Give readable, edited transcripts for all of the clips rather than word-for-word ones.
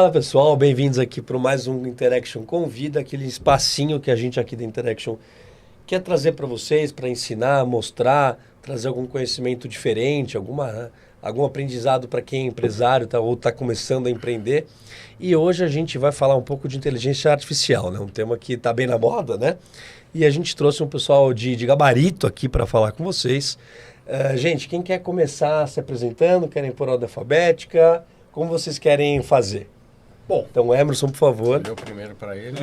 Fala pessoal, bem-vindos aqui para mais um Interaction Convida, aquele espacinho que a gente aqui da Interaction quer trazer para vocês, para ensinar, mostrar, trazer algum conhecimento diferente, algum aprendizado para quem é empresário ou está começando a empreender. E hoje a gente vai falar um pouco de inteligência artificial, né? Um tema que está bem na moda, né? E a gente trouxe um pessoal de gabarito aqui para falar com vocês. Gente, quem quer começar se apresentando, querem por ordem alfabética, como vocês querem fazer? Bom, então Emerson, por favor. Deu primeiro para ele.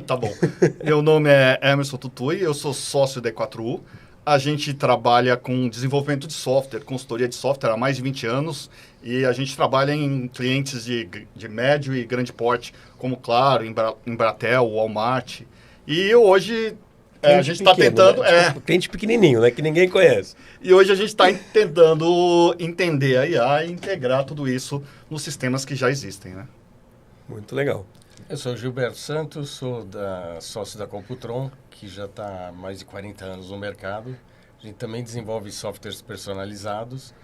Tá bom. Meu nome é Emerson Tutui, eu sou sócio da E4U. A gente trabalha com desenvolvimento de software, consultoria de software há mais de 20 anos e a gente trabalha em clientes de médio e grande porte, como Claro, Embratel, Walmart. E hoje a gente está tentando... Né? Cliente pequenininho, né? Que ninguém conhece. E hoje a gente está tentando entender a IA e integrar tudo isso nos sistemas que já existem, né? Muito legal. Eu sou Gilberto Santos, sou sócio da Computron, que já está há mais de 40 anos no mercado. A gente também desenvolve softwares personalizados,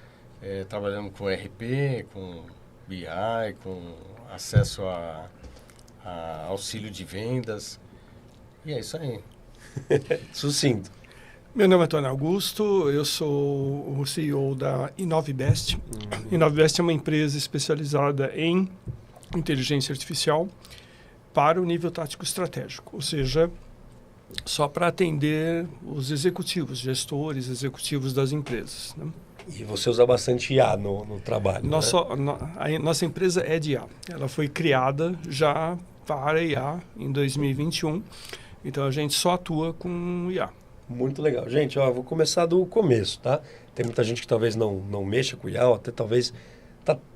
trabalhando com RP, com BI, com acesso a auxílio de vendas. E é isso aí. Sucinto. Meu nome é Antônio Augusto, eu sou o CEO da Inovbest. Inovbest é uma empresa especializada em inteligência artificial para o nível tático estratégico, ou seja, só para atender os executivos, gestores, executivos das empresas, né? E você usa bastante IA no trabalho, né? A nossa empresa é de IA. Ela foi criada já para IA em 2021, então a gente só atua com IA. Muito legal. Gente, vou começar do começo, tá? Tem muita gente que talvez não mexa com IA, ou até talvez...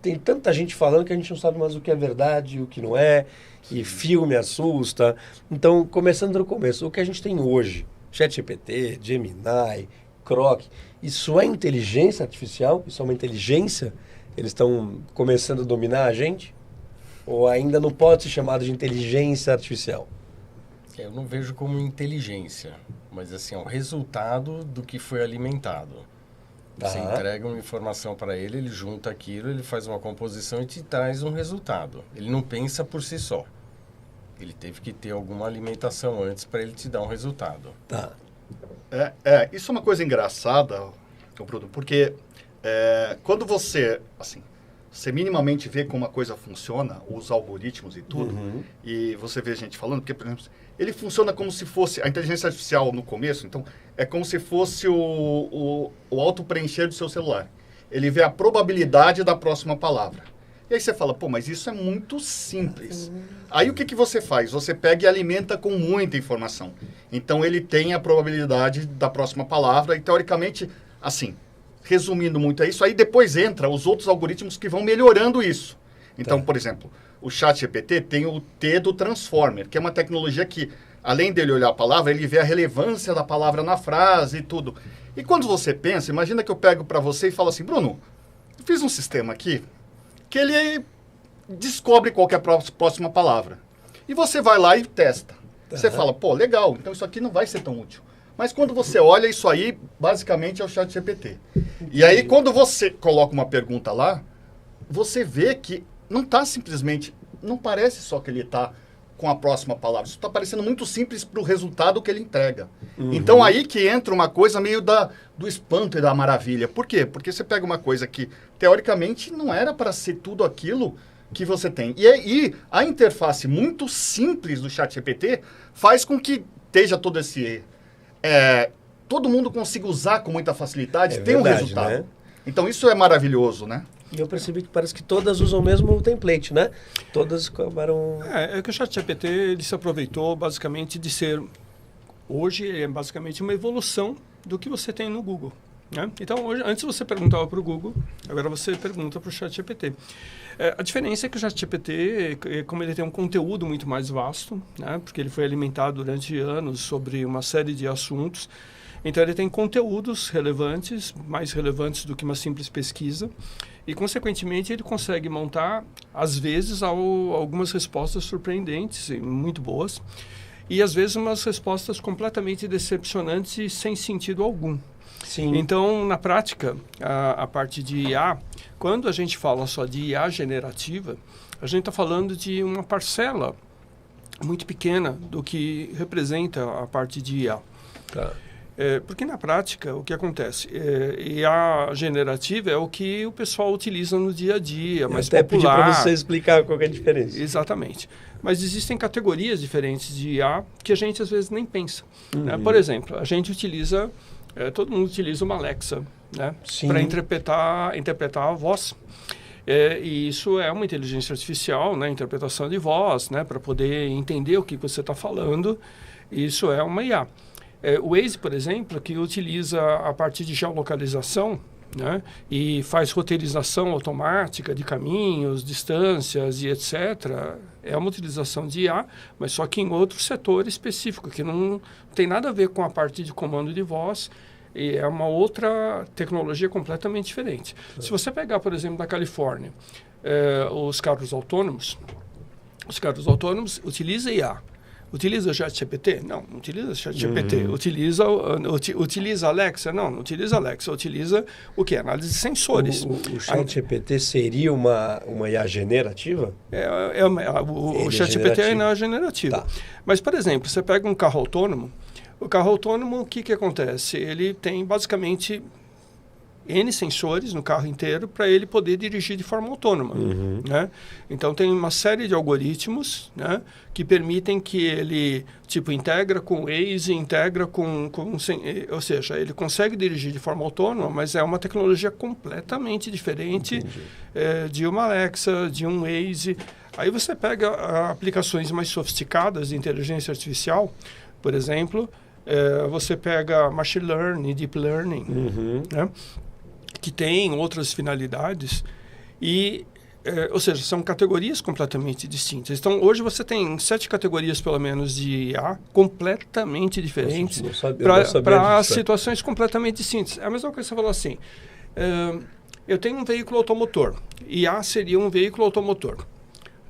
tem tanta gente falando que a gente não sabe mais o que é verdade, o que não é, e filme assusta. Então, começando do começo, o que a gente tem hoje, ChatGPT, Gemini, Grok, isso é inteligência artificial? Isso é uma inteligência? Eles estão começando a dominar a gente? Ou ainda não pode ser chamado de inteligência artificial? Eu não vejo como inteligência, mas assim, é o resultado do que foi alimentado. Você entrega uma informação para ele, ele junta aquilo, ele faz uma composição e te traz um resultado. Ele não pensa por si só. Ele teve que ter alguma alimentação antes para ele te dar um resultado. Tá. Isso é uma coisa engraçada, Bruno, porque quando você minimamente vê como a coisa funciona, os algoritmos e tudo, e você vê gente falando, porque, por exemplo, ele funciona como se fosse a inteligência artificial no começo, então é como se fosse o auto-preencher do seu celular. Ele vê a probabilidade da próxima palavra. E aí você fala, pô, mas isso é muito simples. Aí o que você faz? Você pega e alimenta com muita informação. Então ele tem a probabilidade da próxima palavra e, teoricamente, assim, resumindo muito é isso, aí depois entra os outros algoritmos que vão melhorando isso. Então, por exemplo, o ChatGPT tem o T do Transformer, que é uma tecnologia que, além dele olhar a palavra, ele vê a relevância da palavra na frase e tudo. E quando você pensa, imagina que eu pego para você e falo assim, Bruno, eu fiz um sistema aqui que ele descobre qual que é a próxima palavra. E você vai lá e testa. Você fala, pô, legal, então isso aqui não vai ser tão útil. Mas quando você olha, isso aí basicamente é o ChatGPT. E aí, quando você coloca uma pergunta lá, você vê que não está simplesmente... Não parece só que ele está com a próxima palavra. Isso está parecendo muito simples para o resultado que ele entrega. Então, aí que entra uma coisa meio do espanto e da maravilha. Por quê? Porque você pega uma coisa que, teoricamente, não era para ser tudo aquilo que você tem. E a interface muito simples do ChatGPT faz com que esteja todo esse... todo mundo consiga usar com muita facilidade, tem um resultado. Né? Então, isso é maravilhoso, né? E eu percebi que parece que todas usam o mesmo template, né? Todas acabaram... É que o ChatGPT, ele se aproveitou basicamente de ser... Hoje, é basicamente uma evolução do que você tem no Google, né? Então, hoje, antes você perguntava para o Google, agora você pergunta para o ChatGPT. A diferença é que o ChatGPT, como ele tem um conteúdo muito mais vasto, né? Porque ele foi alimentado durante anos sobre uma série de assuntos, então ele tem conteúdos relevantes, mais relevantes do que uma simples pesquisa, e, consequentemente, ele consegue montar, às vezes, algumas respostas surpreendentes e muito boas, e, às vezes, umas respostas completamente decepcionantes e sem sentido algum. Sim. Então, na prática, a parte de IA, quando a gente fala só de IA generativa, a gente está falando de uma parcela muito pequena do que representa a parte de IA. Tá. Porque na prática, o que acontece? IA generativa é o que o pessoal utiliza no dia a dia, mais até popular. pedi para você explicar qual que é a diferença. Exatamente. Mas existem categorias diferentes de IA que a gente às vezes nem pensa. Né? Por exemplo, a gente utiliza, todo mundo utiliza uma Alexa, né? Para interpretar a voz. E isso é uma inteligência artificial, né? Interpretação de voz, né? Para poder entender o que você está falando. Isso é uma IA. O Waze, por exemplo, que utiliza a parte de geolocalização, né? E faz roteirização automática de caminhos, distâncias e etc. É uma utilização de IA, mas só que em outro setor específico, que não tem nada a ver com a parte de comando de voz, e é uma outra tecnologia completamente diferente. Se você pegar, por exemplo, na Califórnia, os carros autônomos utilizam IA. Utiliza o ChatGPT? Não utiliza o ChatGPT. Utiliza Alexa? Não utiliza Alexa. Utiliza o quê? Análise de sensores. O ChatGPT seria uma IA generativa? O ChatGPT é uma IA generativa. Tá. Mas, por exemplo, você pega um carro autônomo. O carro autônomo, o que acontece? Ele tem basicamente N sensores no carro inteiro para ele poder dirigir de forma autônoma. Né? Então, tem uma série de algoritmos, né, que permitem que ele integra com o Waze, integra ou seja, ele consegue dirigir de forma autônoma, mas é uma tecnologia completamente diferente de uma Alexa, de um Waze. Aí você pega aplicações mais sofisticadas de inteligência artificial, por exemplo, você pega machine learning, deep learning, né? Que tem outras finalidades ou seja, são categorias completamente distintas. Então, hoje você tem 7 categorias, pelo menos, de IA completamente diferentes para situações completamente distintas. É a mesma coisa que você falou assim, eu tenho um veículo automotor, IA seria um veículo automotor.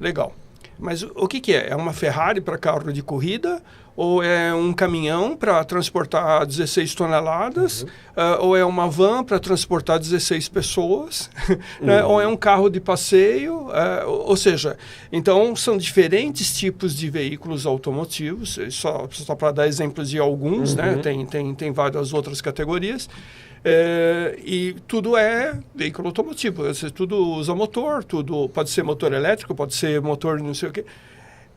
Legal. Mas o que é? É uma Ferrari para carro de corrida? Ou é um caminhão para transportar 16 toneladas? Ou é uma van para transportar 16 pessoas? Né? Ou é um carro de passeio? Ou seja, então são diferentes tipos de veículos automotivos, só para dar exemplos de alguns, né? Tem várias outras categorias. E tudo é veículo automotivo, tudo usa motor, tudo pode ser motor elétrico, pode ser motor não sei o quê.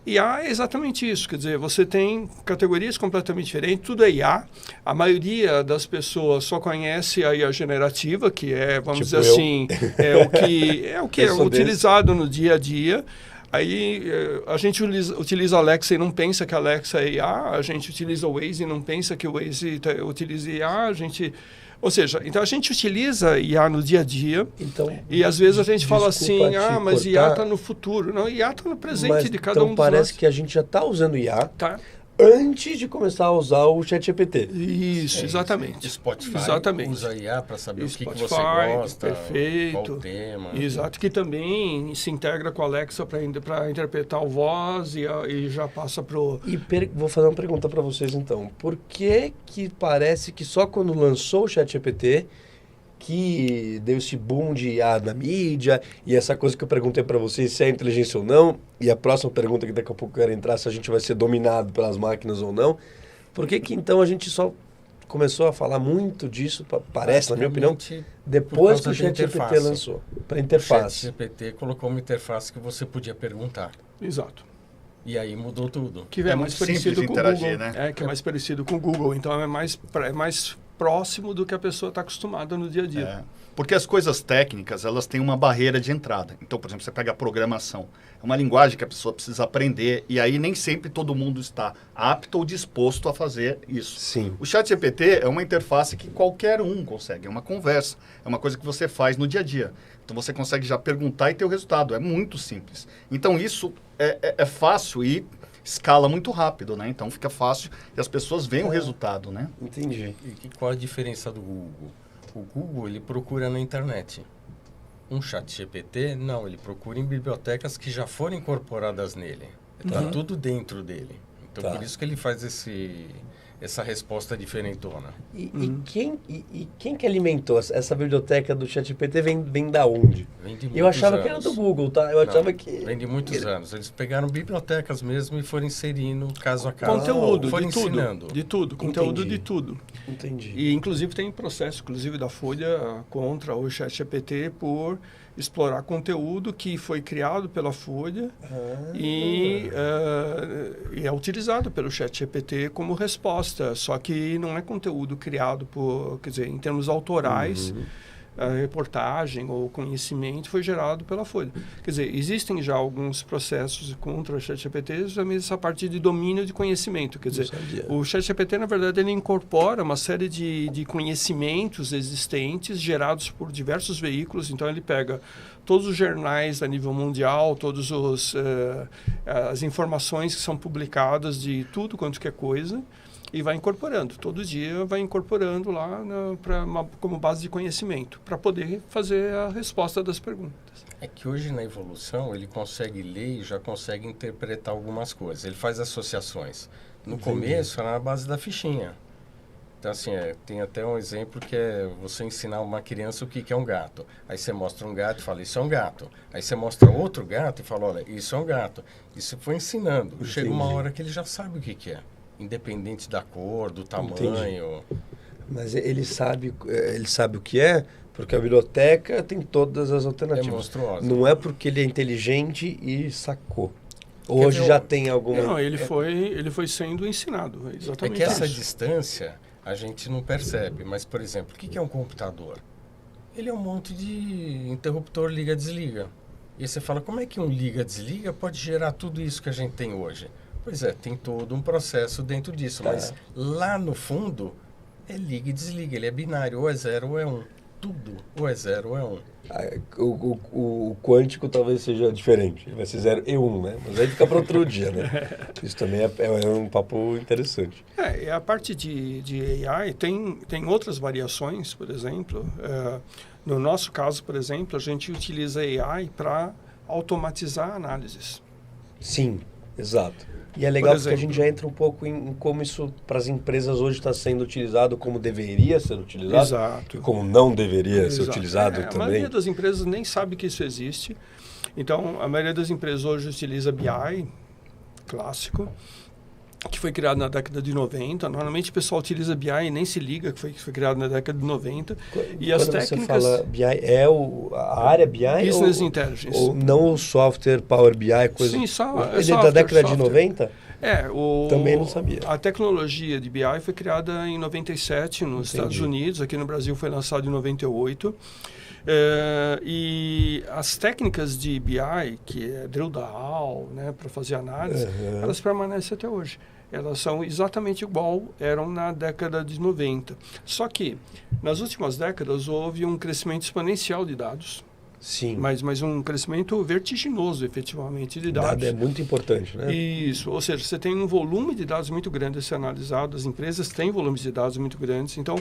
IA é exatamente isso, quer dizer, você tem categorias completamente diferentes, tudo é IA. A maioria das pessoas só conhece a IA generativa, que é, vamos dizer assim, é o que é utilizado no dia a dia. Aí a gente utiliza a Alexa e não pensa que a Alexa é IA, a gente utiliza o Waze e não pensa que o Waze utiliza IA, ou seja, então a gente utiliza IA no dia a dia, e às vezes a gente fala assim, mas IA está no futuro. Não, IA está no presente de cada um dos parece que a gente já está usando IA antes de começar a usar o ChatGPT. Isso, exatamente. O Spotify usa IA para saber o que você gosta, perfeito, qual o tema. Exato, que também se integra com a Alexa para interpretar o voz e já passa para o... Vou fazer uma pergunta para vocês então. Por que parece que só quando lançou o ChatGPT que deu esse boom de IA na mídia e essa coisa que eu perguntei para vocês se é inteligência ou não, e a próxima pergunta que daqui a pouco eu quero entrar, se a gente vai ser dominado pelas máquinas ou não, por que então a gente só começou a falar muito disso, parece, na minha opinião, depois que o ChatGPT lançou, para interface. O ChatGPT colocou uma interface que você podia perguntar. Exato. E aí mudou tudo. Que é mais parecido com o Google, né? Que é mais parecido com o Google, então é mais próximo do que a pessoa está acostumada no dia a dia. Porque as coisas técnicas, elas têm uma barreira de entrada. Então, por exemplo, você pega a programação. É uma linguagem que a pessoa precisa aprender e aí nem sempre todo mundo está apto ou disposto a fazer isso. Sim. O ChatGPT é uma interface que qualquer um consegue. É uma conversa. É uma coisa que você faz no dia a dia. Então, você consegue já perguntar e ter o resultado. É muito simples. Então, isso é fácil e escala muito rápido, né? Então, fica fácil e as pessoas veem o resultado, né? Entendi. E qual a diferença do Google? O Google, ele procura na internet. Um ChatGPT, não, ele procura em bibliotecas que já foram incorporadas nele. Está tudo dentro dele. Então, por isso que ele faz essa resposta diferentona. E quem que alimentou essa biblioteca do ChatGPT vem da onde? Vem de muitos Eu achava anos. que era do Google, tá? Eu achava que... Vem de muitos anos. Eles pegaram bibliotecas mesmo e foram inserindo caso a caso. Conteúdo, foram de tudo. ensinando. De tudo, conteúdo Entendi. de tudo. Entendi. E, inclusive, tem processo, inclusive, da Folha contra o ChatGPT por explorar conteúdo que foi criado pela Folha e é utilizado pelo ChatGPT como resposta. Só que não é conteúdo criado por, quer dizer, em termos autorais, a reportagem ou conhecimento foi gerado pela Folha. Quer dizer, existem já alguns processos contra o ChatGPT, justamente essa parte de domínio de conhecimento. Quer dizer, o ChatGPT, na verdade, ele incorpora uma série de conhecimentos existentes gerados por diversos veículos. Então, ele pega todos os jornais a nível mundial, todas as informações que são publicadas de tudo quanto que é coisa, e vai incorporando. Todo dia vai incorporando lá como base de conhecimento, para poder fazer a resposta das perguntas. É que hoje na evolução ele consegue ler e já consegue interpretar algumas coisas. Ele faz associações. No começo era na base da fichinha. Então assim, tem até um exemplo que é você ensinar uma criança o que é um gato. Aí você mostra um gato e fala, isso é um gato. Aí você mostra outro gato e fala, olha, isso é um gato. Isso foi ensinando. Entendi. Chega uma hora que ele já sabe o que é. Independente da cor, do tamanho. Entendi. Mas ele sabe o que é, porque a biblioteca tem todas as alternativas. É monstruosa. Não é porque ele é inteligente e sacou. Hoje já tem alguma... Não, ele foi sendo ensinado, exatamente É que essa isso. distância a gente não percebe. Mas, por exemplo, o que é um computador? Ele é um monte de interruptor liga-desliga. E aí você fala, como é que um liga-desliga pode gerar tudo isso que a gente tem hoje? Pois é, tem todo um processo dentro disso, mas lá no fundo é liga e desliga, ele é binário, ou é 0 ou é 1. Tudo, ou é 0 ou é 1. O quântico talvez seja diferente, vai ser 0 e 1, né? Mas aí fica para outro dia, né? Isso também é um papo interessante. A parte de AI tem outras variações, por exemplo. No nosso caso, por exemplo, a gente utiliza AI para automatizar análises. Sim, exato. E é legal porque a gente já entra um pouco em como isso para as empresas hoje está sendo utilizado, como deveria ser utilizado. Exato. E como não deveria ser Exato. utilizado também. A maioria das empresas nem sabe que isso existe. Então, a maioria das empresas hoje utiliza BI, clássico, que foi criado na década de 90. Normalmente o pessoal utiliza BI e nem se liga que foi criado na década de 90. E as técnicas... Você fala BI, a área BI? Business Intelligence. Ou não o software Power BI? Coisa... Sim, só Ele é da década de 90? Também não sabia. A tecnologia de BI foi criada em 97 nos Estados Unidos. Aqui no Brasil foi lançado em 98. E as técnicas de BI, que é drill down, né, para fazer análise, elas permanecem até hoje. Elas são exatamente igual eram na década de 90. Só que, nas últimas décadas, houve um crescimento exponencial de dados. Sim. Mas um crescimento vertiginoso, efetivamente, de dados. Dado é muito importante, né? Isso. Ou seja, você tem um volume de dados muito grande a ser analisado. As empresas têm volumes de dados muito grandes. Então,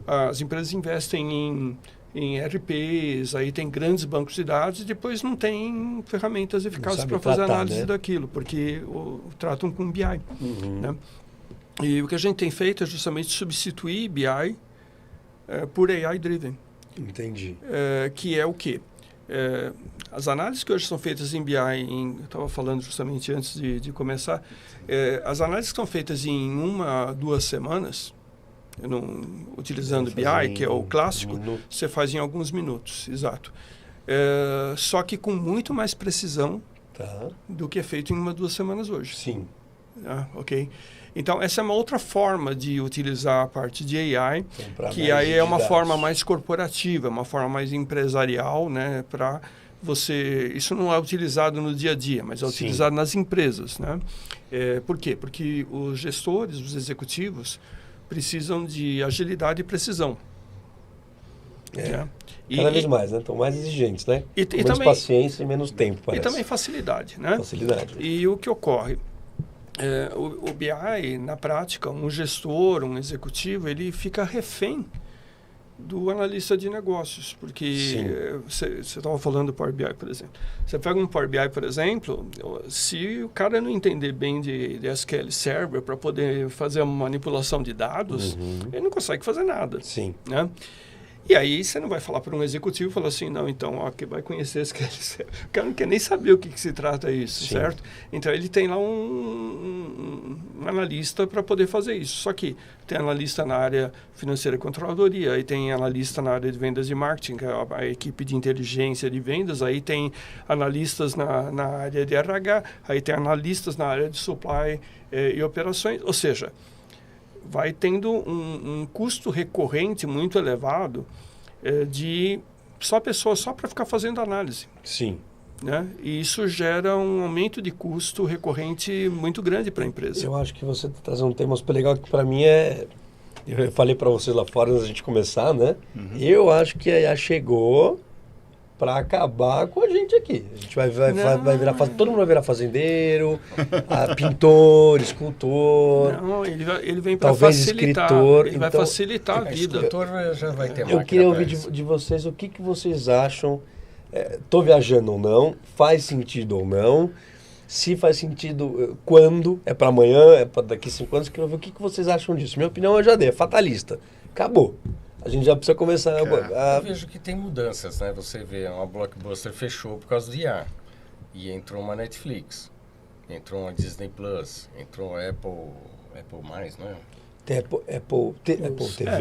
as empresas investem em RPs, aí tem grandes bancos de dados e depois não tem ferramentas eficazes para fazer análise, né, daquilo, porque tratam com BI. Né? E o que a gente tem feito é justamente substituir BI por AI-driven. Entendi. Que é o quê? As análises que hoje são feitas em BI, eu estava falando justamente antes de começar, as análises que são feitas em 1 a 2 semanas, utilizando BI, que é o clássico, você faz em alguns minutos, exato. Só que com muito mais precisão do que é feito em 1 a 2 semanas hoje. Sim. Ok? Então, essa é uma outra forma de utilizar a parte de AI, que aí é uma forma mais corporativa, uma forma mais empresarial, né, para você... Isso não é utilizado no dia a dia, mas é utilizado nas empresas, né? Por quê? Porque os gestores, os executivos, precisam de agilidade e precisão. Cada vez mais, né? Estão mais exigentes, né? Com menos também, paciência e menos tempo, parece. E também facilidade, né? Facilidade. E o que ocorre? O BI, na prática, um gestor, um executivo, ele fica refém do analista de negócios, porque você estava falando do Power BI, por exemplo. Você pega um Power BI, por exemplo, se o cara não entender bem de SQL Server para poder fazer a manipulação de dados, ele não consegue fazer nada. Sim. Né? E aí você não vai falar para um executivo e falar assim, não, então, ó, que vai conhecer SQL Server. O cara não quer nem saber o que se trata isso, certo? Então, ele tem lá um analista para poder fazer isso. Só que tem analista na área financeira e controladoria, aí tem analista na área de vendas e marketing, a equipe de inteligência de vendas, aí tem analistas na área de RH, aí tem analistas na área de supply e operações, ou seja, vai tendo um custo recorrente muito elevado de só pessoas só para ficar fazendo análise. Sim. Né? E isso gera um aumento de custo recorrente muito grande para a empresa. Eu acho que você está trazendo um tema super legal que para mim é... Eu falei para vocês lá fora antes da gente começar, né? Eu acho que a IA chegou para acabar com a gente aqui. A gente vai virar... Todo mundo vai virar fazendeiro, pintor, escultor... Não, ele vem para talvez facilitar. Escritor. Ele vai facilitar a vida. Escritor já vai ter Eu queria ouvir de vocês o que vocês acham. Estou viajando ou não? Faz sentido ou não? Se faz sentido, quando? É para amanhã? É para daqui 5 anos? Queria ver o que vocês acham disso. Minha opinião eu já dei, é fatalista. Acabou. A gente já precisa começar Eu vejo que tem mudanças, né? Você vê, uma Blockbuster fechou por causa de IA. E entrou uma Netflix. Entrou uma Disney Plus. Entrou a Apple mais, não é? Tem Apple TV?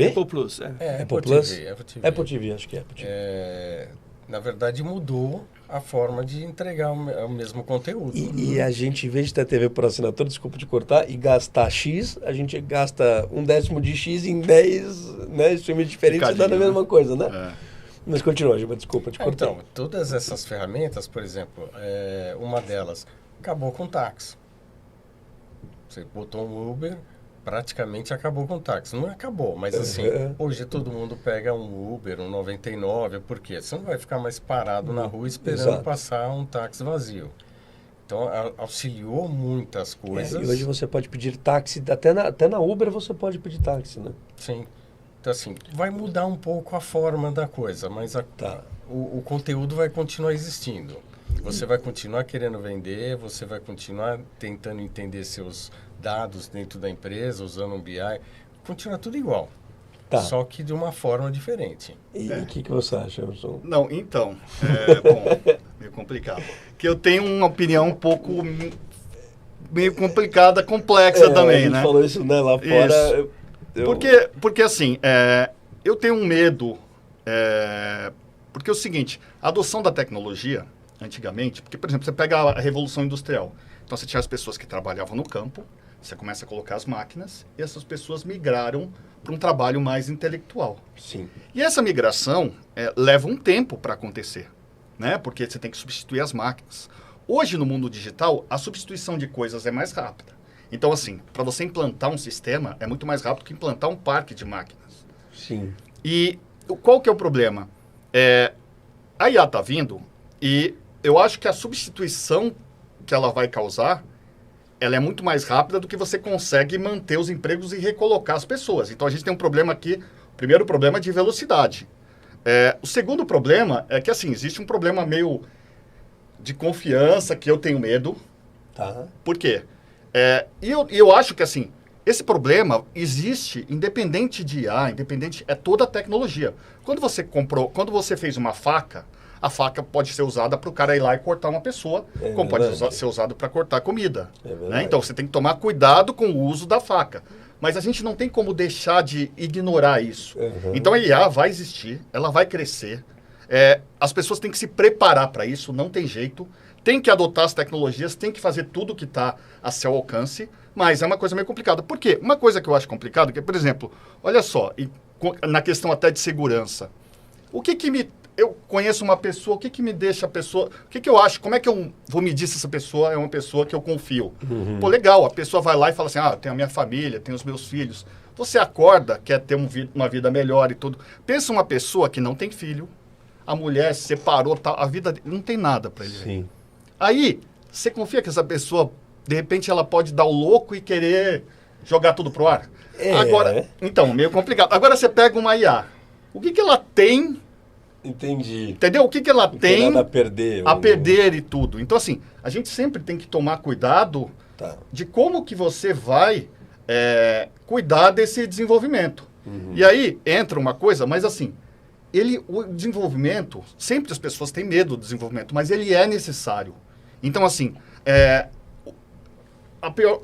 Apple Plus. Apple Plus? Apple TV, acho que é Apple TV. Na verdade, mudou a forma de entregar o mesmo conteúdo. E a gente, em vez de ter TV por assinatura, desculpa te cortar, e gastar X, a gente gasta 1/10 de X em 10 streams diferentes, dando a mesma coisa, né? Mas continua, Giba, desculpa te cortar. Então, todas essas ferramentas, por exemplo, uma delas acabou com o táxi. Você botou um Uber, praticamente acabou com o táxi. Não acabou, mas assim, hoje todo mundo pega um Uber, um 99, por quê? Você não vai ficar mais parado na rua esperando passar um táxi vazio. Então, auxiliou muitas coisas. E hoje você pode pedir táxi, até na Uber você pode pedir táxi, né? Sim. Então, assim, vai mudar um pouco a forma da coisa, mas o conteúdo vai continuar existindo. Você vai continuar querendo vender, você vai continuar tentando entender seus dados dentro da empresa, usando um BI, continua tudo igual. Só que de uma forma diferente. E o que você acha, Emerson? Não, então, meio complicado. Que eu tenho uma opinião um pouco meio complicada, complexa também, a gente né? falou isso, né, lá fora. Porque assim, eu tenho um medo, porque é o seguinte, a adoção da tecnologia, antigamente, porque, por exemplo, você pega a Revolução Industrial, então você tinha as pessoas que trabalhavam no campo, você começa a colocar as máquinas, e essas pessoas migraram para um trabalho mais intelectual. Sim. E essa migração leva um tempo para acontecer, né? Porque você tem que substituir as máquinas. Hoje, no mundo digital, a substituição de coisas é mais rápida. Então, assim, para você implantar um sistema, é muito mais rápido que implantar um parque de máquinas. Sim. E qual que é o problema? A IA está vindo e eu acho que a substituição que ela vai causar, ela é muito mais rápida do que você consegue manter os empregos e recolocar as pessoas. Então, a gente tem um problema aqui, o primeiro problema é de velocidade. O segundo problema é que, assim, existe um problema meio de confiança que eu tenho medo. Tá. Por quê? E eu acho que, assim, esse problema existe independente de IA, é toda a tecnologia. Quando você fez uma faca, a faca pode ser usada para o cara ir lá e cortar uma pessoa, como pode ser usado para cortar comida. Né? Então, você tem que tomar cuidado com o uso da faca. Mas a gente não tem como deixar de ignorar isso. Então, a IA vai existir, ela vai crescer. As pessoas têm que se preparar para isso, não tem jeito. Tem que adotar as tecnologias, tem que fazer tudo que está a seu alcance, mas é uma coisa meio complicada. Por quê? Uma coisa que eu acho complicada, que, por exemplo, olha só, na questão até de segurança, eu conheço uma pessoa, o que me deixa a pessoa... O que eu acho? Como é que eu vou medir se essa pessoa é uma pessoa que eu confio? Pô, legal, a pessoa vai lá e fala assim, eu tenho a minha família, tenho os meus filhos. Você acorda, quer ter uma vida melhor e tudo. Pensa uma pessoa que não tem filho, a mulher se separou, a vida não tem nada para ele. Sim. Aí, você confia que essa pessoa, de repente, ela pode dar o louco e querer jogar tudo pro ar? Agora, então, meio complicado. Agora você pega uma IA. O que ela tem... Entendi. Entendeu? O que ela tem nada a perder. A perder e tudo. Então, assim, a gente sempre tem que tomar cuidado de como que você vai cuidar desse desenvolvimento. E aí entra uma coisa, mas assim, o desenvolvimento, sempre as pessoas têm medo do desenvolvimento, mas ele é necessário. Então, assim,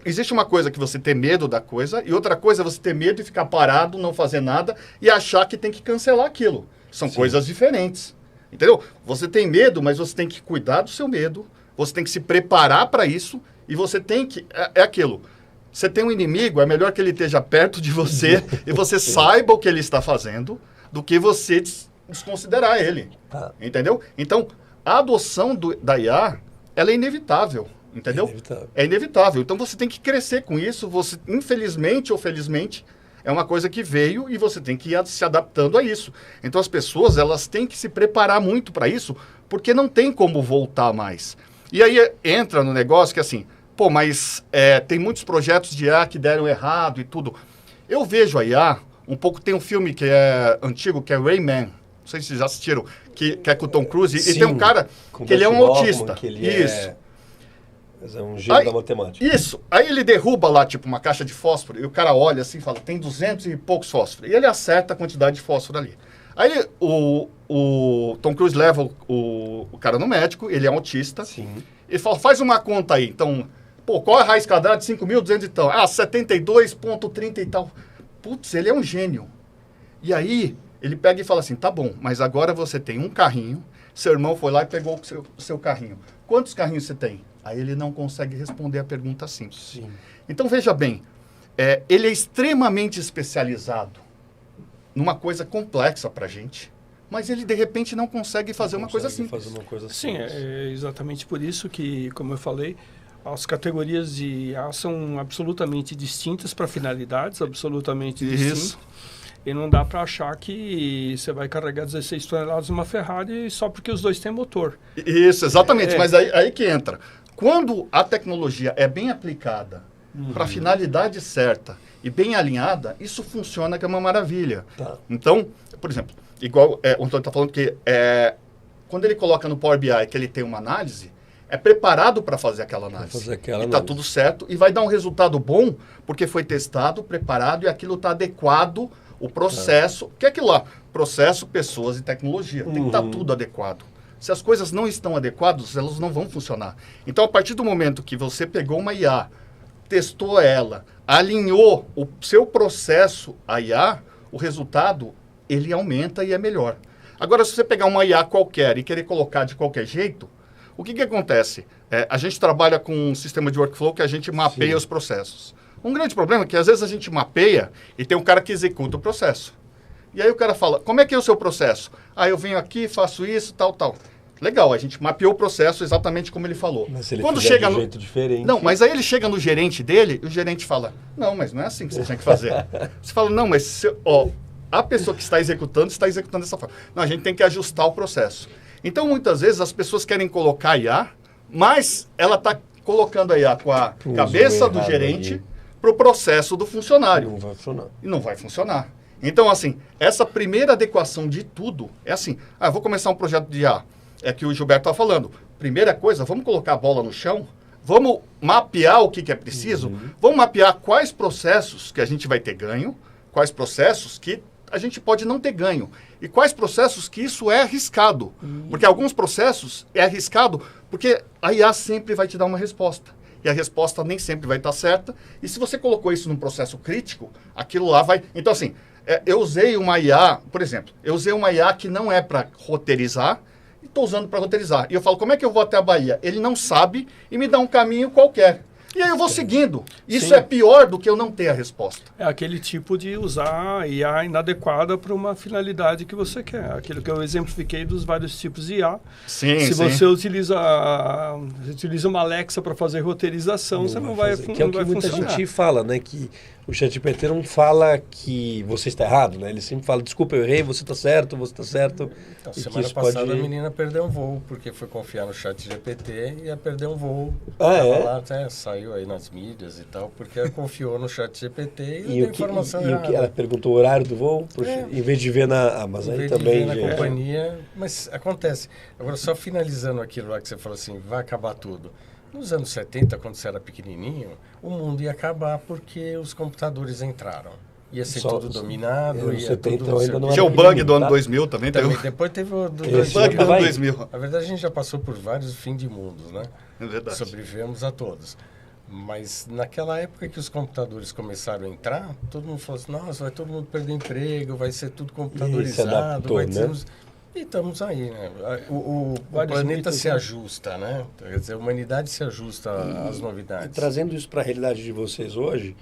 existe uma coisa que você ter medo da coisa e outra coisa é você ter medo e ficar parado, não fazer nada e achar que tem que cancelar aquilo. São coisas diferentes, entendeu? Você tem medo, mas você tem que cuidar do seu medo, você tem que se preparar para isso e você tem que... É aquilo, você tem um inimigo, é melhor que ele esteja perto de você e você saiba o que ele está fazendo do que você desconsiderar ele, entendeu? Então, a adoção da IA, ela é inevitável, entendeu? É inevitável. Então, você tem que crescer com isso, você, infelizmente ou felizmente... É uma coisa que veio e você tem que ir se adaptando a isso. Então, as pessoas elas têm que se preparar muito para isso, porque não tem como voltar mais. E aí entra no negócio que assim, pô, mas tem muitos projetos de IA que deram errado e tudo. Eu vejo a IA, um pouco, tem um filme que é antigo, que é Rayman. Não sei se vocês já assistiram, que é com o Tom Cruise. Sim, e tem um cara que ele é um autista. Isso. É um gênio da matemática. Isso. Aí ele derruba lá, tipo, uma caixa de fósforo, e o cara olha assim e fala, tem 200 e poucos fósforos. E ele acerta a quantidade de fósforo ali. Aí o Tom Cruise leva o cara no médico, ele é um autista. Sim. Ele fala, faz uma conta aí. Então, pô, qual é a raiz quadrada de 5.200 e tal? 72,30 e tal. Putz, ele é um gênio. E aí, ele pega e fala assim, tá bom, mas agora você tem um carrinho, seu irmão foi lá e pegou o seu carrinho. Quantos carrinhos você tem? Aí ele não consegue responder a pergunta simples. Sim. Então, veja bem, ele é extremamente especializado numa coisa complexa para a gente, mas ele, de repente, não consegue fazer uma coisa simples. Sim, é exatamente por isso que, como eu falei, as categorias de IA são absolutamente distintas para finalidades, absolutamente distintas. E não dá para achar que você vai carregar 16 toneladas numa Ferrari só porque os dois têm motor. Isso, exatamente. Mas aí que entra. Quando a tecnologia é bem aplicada para a finalidade certa e bem alinhada, isso funciona que é uma maravilha. Então, por exemplo, igual o Antônio está falando que quando ele coloca no Power BI que ele tem uma análise, é preparado para fazer aquela análise. E está tudo certo e vai dar um resultado bom porque foi testado, preparado e aquilo está adequado, o processo, que é aquilo lá, processo, pessoas e tecnologia. Tem que estar tudo adequado. Se as coisas não estão adequadas, elas não vão funcionar. Então, a partir do momento que você pegou uma IA, testou ela, alinhou o seu processo à IA, o resultado, ele aumenta e é melhor. Agora, se você pegar uma IA qualquer e querer colocar de qualquer jeito, o que acontece? A gente trabalha com um sistema de workflow que a gente mapeia os processos. Um grande problema é que, às vezes, a gente mapeia e tem um cara que executa o processo. E aí o cara fala, como é que é o seu processo? Eu venho aqui, faço isso, tal. Legal, a gente mapeou o processo exatamente como ele falou. Mas se ele fizer de um jeito diferente... Não, mas aí ele chega no gerente dele e o gerente fala, não, mas não é assim que você tinha que fazer. Você fala, não, mas a pessoa que está executando dessa forma. Não, a gente tem que ajustar o processo. Então, muitas vezes, as pessoas querem colocar IA, mas ela está colocando a IA com a cabeça do gerente para o processo do funcionário. Não vai funcionar. E não vai funcionar. Então, assim, essa primeira adequação de tudo é assim, eu vou começar um projeto de IA, é que o Gilberto está falando. Primeira coisa, vamos colocar a bola no chão, vamos mapear o que é preciso, vamos mapear quais processos que a gente vai ter ganho, quais processos que a gente pode não ter ganho, e quais processos que isso é arriscado. Porque alguns processos é arriscado porque a IA sempre vai te dar uma resposta. E a resposta nem sempre vai estar certa. E se você colocou isso num processo crítico, aquilo lá vai... Então, assim, eu usei uma IA, por exemplo, eu usei uma IA que não é para roteirizar, e estou usando para roteirizar. E eu falo, como é que eu vou até a Bahia? Ele não sabe e me dá um caminho qualquer. E aí eu vou seguindo. Isso é pior do que eu não ter a resposta. É aquele tipo de usar a IA inadequada para uma finalidade que você quer. Aquilo que eu exemplifiquei dos vários tipos de IA. Se você utiliza uma Alexa para fazer roteirização, você não vai funcionar. Que é o que muita gente fala, né? Que o ChatGPT não fala que você está errado, né? Ele sempre fala, desculpa, eu errei, você está certo, você está certo. Então, e semana passada a menina perdeu um voo, porque foi confiar no ChatGPT e ia perder um voo. Lá, saiu aí nas mídias e tal, porque ela confiou no ChatGPT e deu informação errada. Ela perguntou o horário do voo, em vez de ver na... mas aí também... na companhia, mas acontece. Agora, só finalizando aquilo lá que você falou assim, vai acabar tudo. Nos anos 70, quando você era pequenininho, o mundo ia acabar porque os computadores entraram. Ia ser tudo dominado, ia tudo... Tinha o bug do ano 2000 também. Depois teve o do bug do ano 2000. Na verdade, a gente já passou por vários fim de mundos, né? É verdade. Sobrevivemos a todos. Mas naquela época que os computadores começaram a entrar, todo mundo falou assim, nossa, vai todo mundo perder emprego, vai ser tudo computadorizado, vai ter... E estamos aí, né? O planeta se ajusta, né? Quer dizer, a humanidade se ajusta às novidades. E trazendo isso para a realidade de vocês hoje,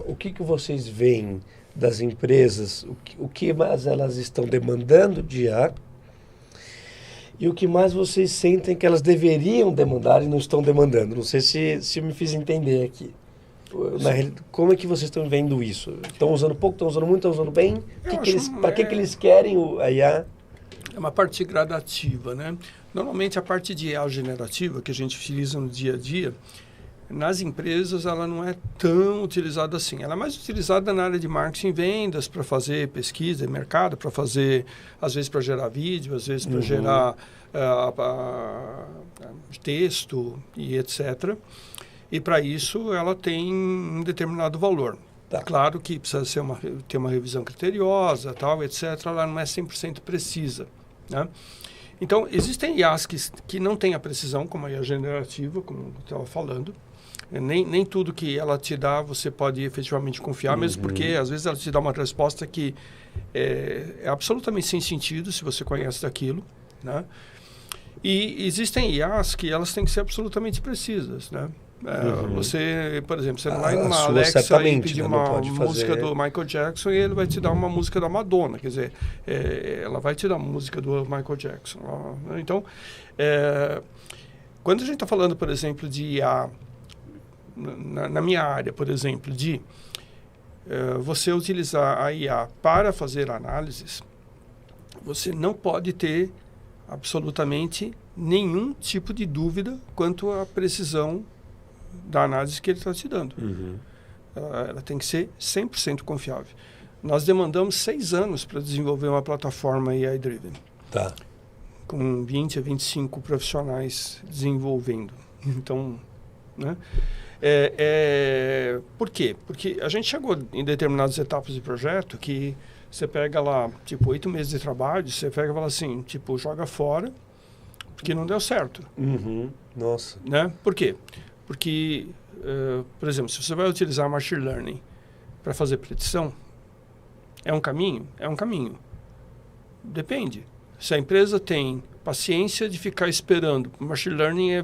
o que vocês veem das empresas, o que mais elas estão demandando de IA e o que mais vocês sentem que elas deveriam demandar e não estão demandando? Não sei se eu me fiz entender aqui. Como é que vocês estão vendo isso? Estão usando pouco, estão usando muito, estão usando bem? Para que eles querem a IA? É uma parte gradativa, né? Normalmente a parte de IA generativa que a gente utiliza no dia a dia, nas empresas ela não é tão utilizada assim. Ela é mais utilizada na área de marketing e vendas, para fazer pesquisa de mercado, para fazer, às vezes para gerar vídeo, às vezes para gerar texto e etc. E para isso ela tem um determinado valor. Tá. Claro que precisa ter uma revisão criteriosa, tal, etc. Ela não é 100% precisa, né? Então, existem IAs que não têm a precisão, como a IA generativa, como eu estava falando. Nem tudo que ela te dá você pode efetivamente confiar, mesmo porque às vezes ela te dá uma resposta que é absolutamente sem sentido se você conhece daquilo, né? E existem IAs que elas têm que ser absolutamente precisas, né? Você, por exemplo, você não vai numa Alexa e pedir uma música do Michael Jackson e ele vai te dar uma música da Madonna, quer dizer, ela vai te dar uma música do Michael Jackson. Então, quando a gente está falando, por exemplo, de IA, na minha área, por exemplo, de você utilizar a IA para fazer análises, você não pode ter absolutamente nenhum tipo de dúvida quanto à precisão da análise que ele está te dando. Ela tem que ser 100% confiável. Nós demandamos 6 anos para desenvolver uma plataforma AI-driven. Tá. Com 20 a 25 profissionais desenvolvendo. Então, né? Por quê? Porque a gente chegou em determinadas etapas de projeto que você pega lá, tipo, 8 meses de trabalho, você pega e fala assim, tipo, joga fora, porque não deu certo. Nossa. Né? Por quê? Porque, por exemplo, se você vai utilizar machine learning para fazer predição, é um caminho? É um caminho. Depende. Se a empresa tem paciência de ficar esperando, machine learning é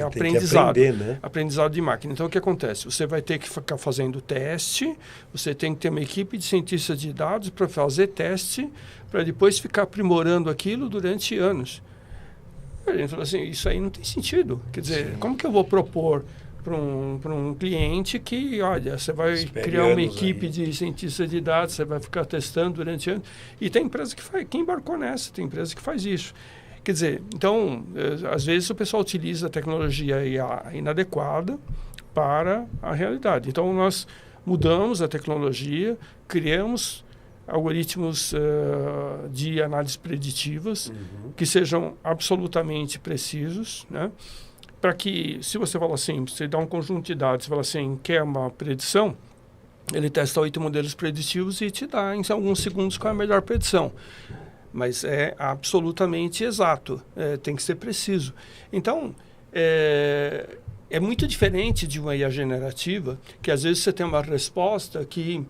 aprendizado. Aprender, né? Aprendizado de máquina. Então, o que acontece? Você vai ter que ficar fazendo teste, você tem que ter uma equipe de cientistas de dados para fazer teste, para depois ficar aprimorando aquilo durante anos. A gente fala assim, isso aí não tem sentido. Quer dizer, como que eu vou propor para um cliente que, olha, você vai criar uma equipe de cientistas de dados, você vai ficar testando durante anos. E tem empresa que embarcou nessa, tem empresa que faz isso. Quer dizer, então, às vezes o pessoal utiliza a tecnologia inadequada para a realidade. Então, nós mudamos a tecnologia, criamos algoritmos de análise preditivas que sejam absolutamente precisos, né? Para que, se você fala assim, você dá um conjunto de dados, você fala assim, quer uma predição, ele testa 8 modelos preditivos e te dá em alguns segundos qual é a melhor predição. Mas é absolutamente exato, tem que ser preciso. Então, é muito diferente de uma IA generativa, que às vezes você tem uma resposta que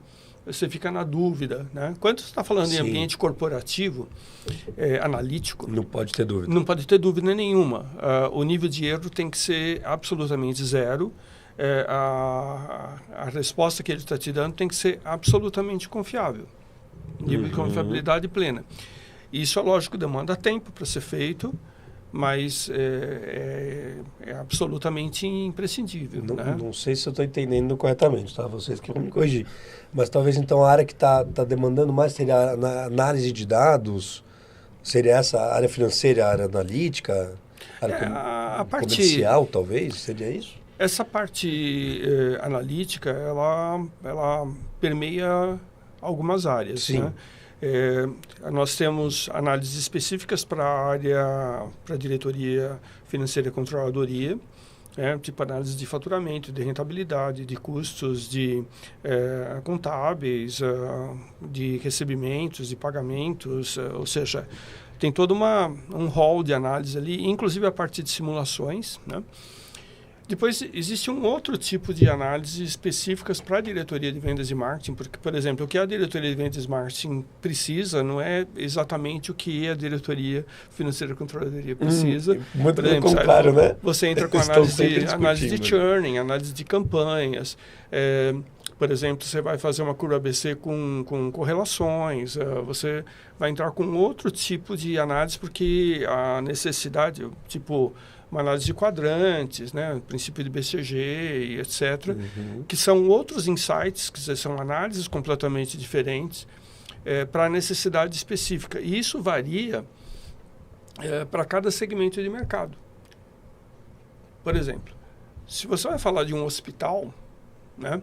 você fica na dúvida, né? Quando você está falando em ambiente corporativo, analítico... Não pode ter dúvida. Não pode ter dúvida nenhuma. O nível de erro tem que ser absolutamente zero. A resposta que ele está te dando tem que ser absolutamente confiável. Nível de confiabilidade plena. Isso, é lógico, demanda tempo para ser feito, mas é absolutamente imprescindível. Não, né? não sei se eu estou entendendo corretamente, tá? Vocês que vão me corrigir. Mas talvez então a área que está demandando mais seria a análise de dados, seria essa a área financeira, a área analítica, a área comercial, talvez? Seria isso? Essa parte analítica, ela permeia algumas áreas. Sim. Né? Nós temos análises específicas para a área, para a diretoria financeira e controladoria, tipo análise de faturamento, de rentabilidade, de custos, de contábeis, de recebimentos, de pagamentos, ou seja, tem todo um rol de análise ali, inclusive a parte de simulações, né? Depois, existe um outro tipo de análise específicas para a diretoria de vendas e marketing, porque, por exemplo, o que a diretoria de vendas e marketing precisa não é exatamente o que a diretoria financeira e controladoria precisa. Muito por exemplo, contrário, né? Você entra com análise de churning, análise de campanhas. Por exemplo, você vai fazer uma curva ABC com correlações, você vai entrar com outro tipo de análise, porque a necessidade, tipo uma análise de quadrantes, né, princípio de BCG e etc., que são outros insights, que são análises completamente diferentes para a necessidade específica. E isso varia para cada segmento de mercado. Por exemplo, se você vai falar de um hospital, né,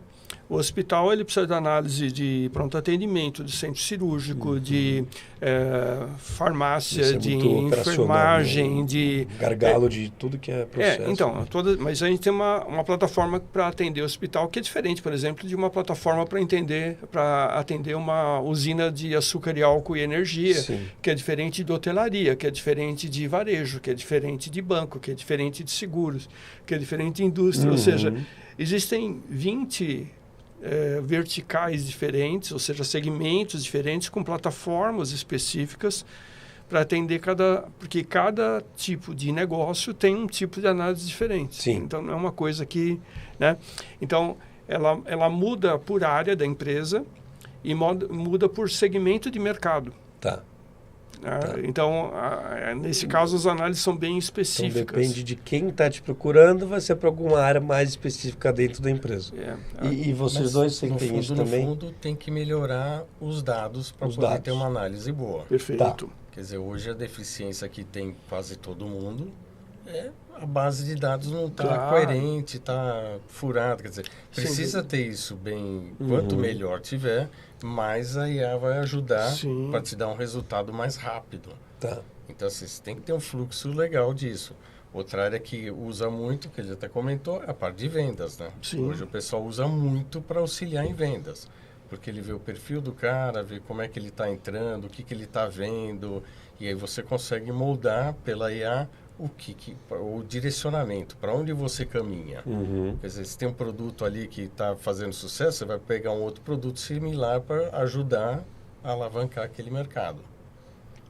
o hospital ele precisa de análise de pronto atendimento, de centro cirúrgico, de farmácia, de enfermagem, de gargalo de tudo que é processo. Então, mas a gente tem uma plataforma para atender o hospital que é diferente, por exemplo, de uma plataforma para atender uma usina de açúcar e álcool e energia, Sim. que é diferente de hotelaria, que é diferente de varejo, que é diferente de banco, que é diferente de seguros, que é diferente de indústria. Ou seja, existem 20 verticais diferentes, ou seja, segmentos diferentes com plataformas específicas para atender porque cada tipo de negócio tem um tipo de análise diferente. Sim. Então, não é uma coisa que... né? Então, ela muda por área da empresa e muda por segmento de mercado. Tá. Então, nesse caso, as análises são bem específicas. Então, depende de quem está te procurando, vai ser para alguma área mais específica dentro da empresa. E vocês dois têm isso também? No fundo, tem que melhorar os dados para poder ter uma análise boa. Perfeito. Tá. Quer dizer, hoje a deficiência que tem quase todo mundo é a base de dados não está coerente, está furada. Quer dizer, precisa ter isso bem... Quanto melhor tiver, mais a IA vai ajudar para te dar um resultado mais rápido. Tá. Então, assim, você tem que ter um fluxo legal disso. Outra área que usa muito, que ele até comentou, é a parte de vendas, né? Sim. Hoje o pessoal usa muito para auxiliar em vendas. Porque ele vê o perfil do cara, vê como é que ele está entrando, o que ele está vendo. E aí você consegue moldar pela IA o direcionamento, para onde você caminha. Quer dizer, se tem um produto ali que está fazendo sucesso, você vai pegar um outro produto similar para ajudar a alavancar aquele mercado.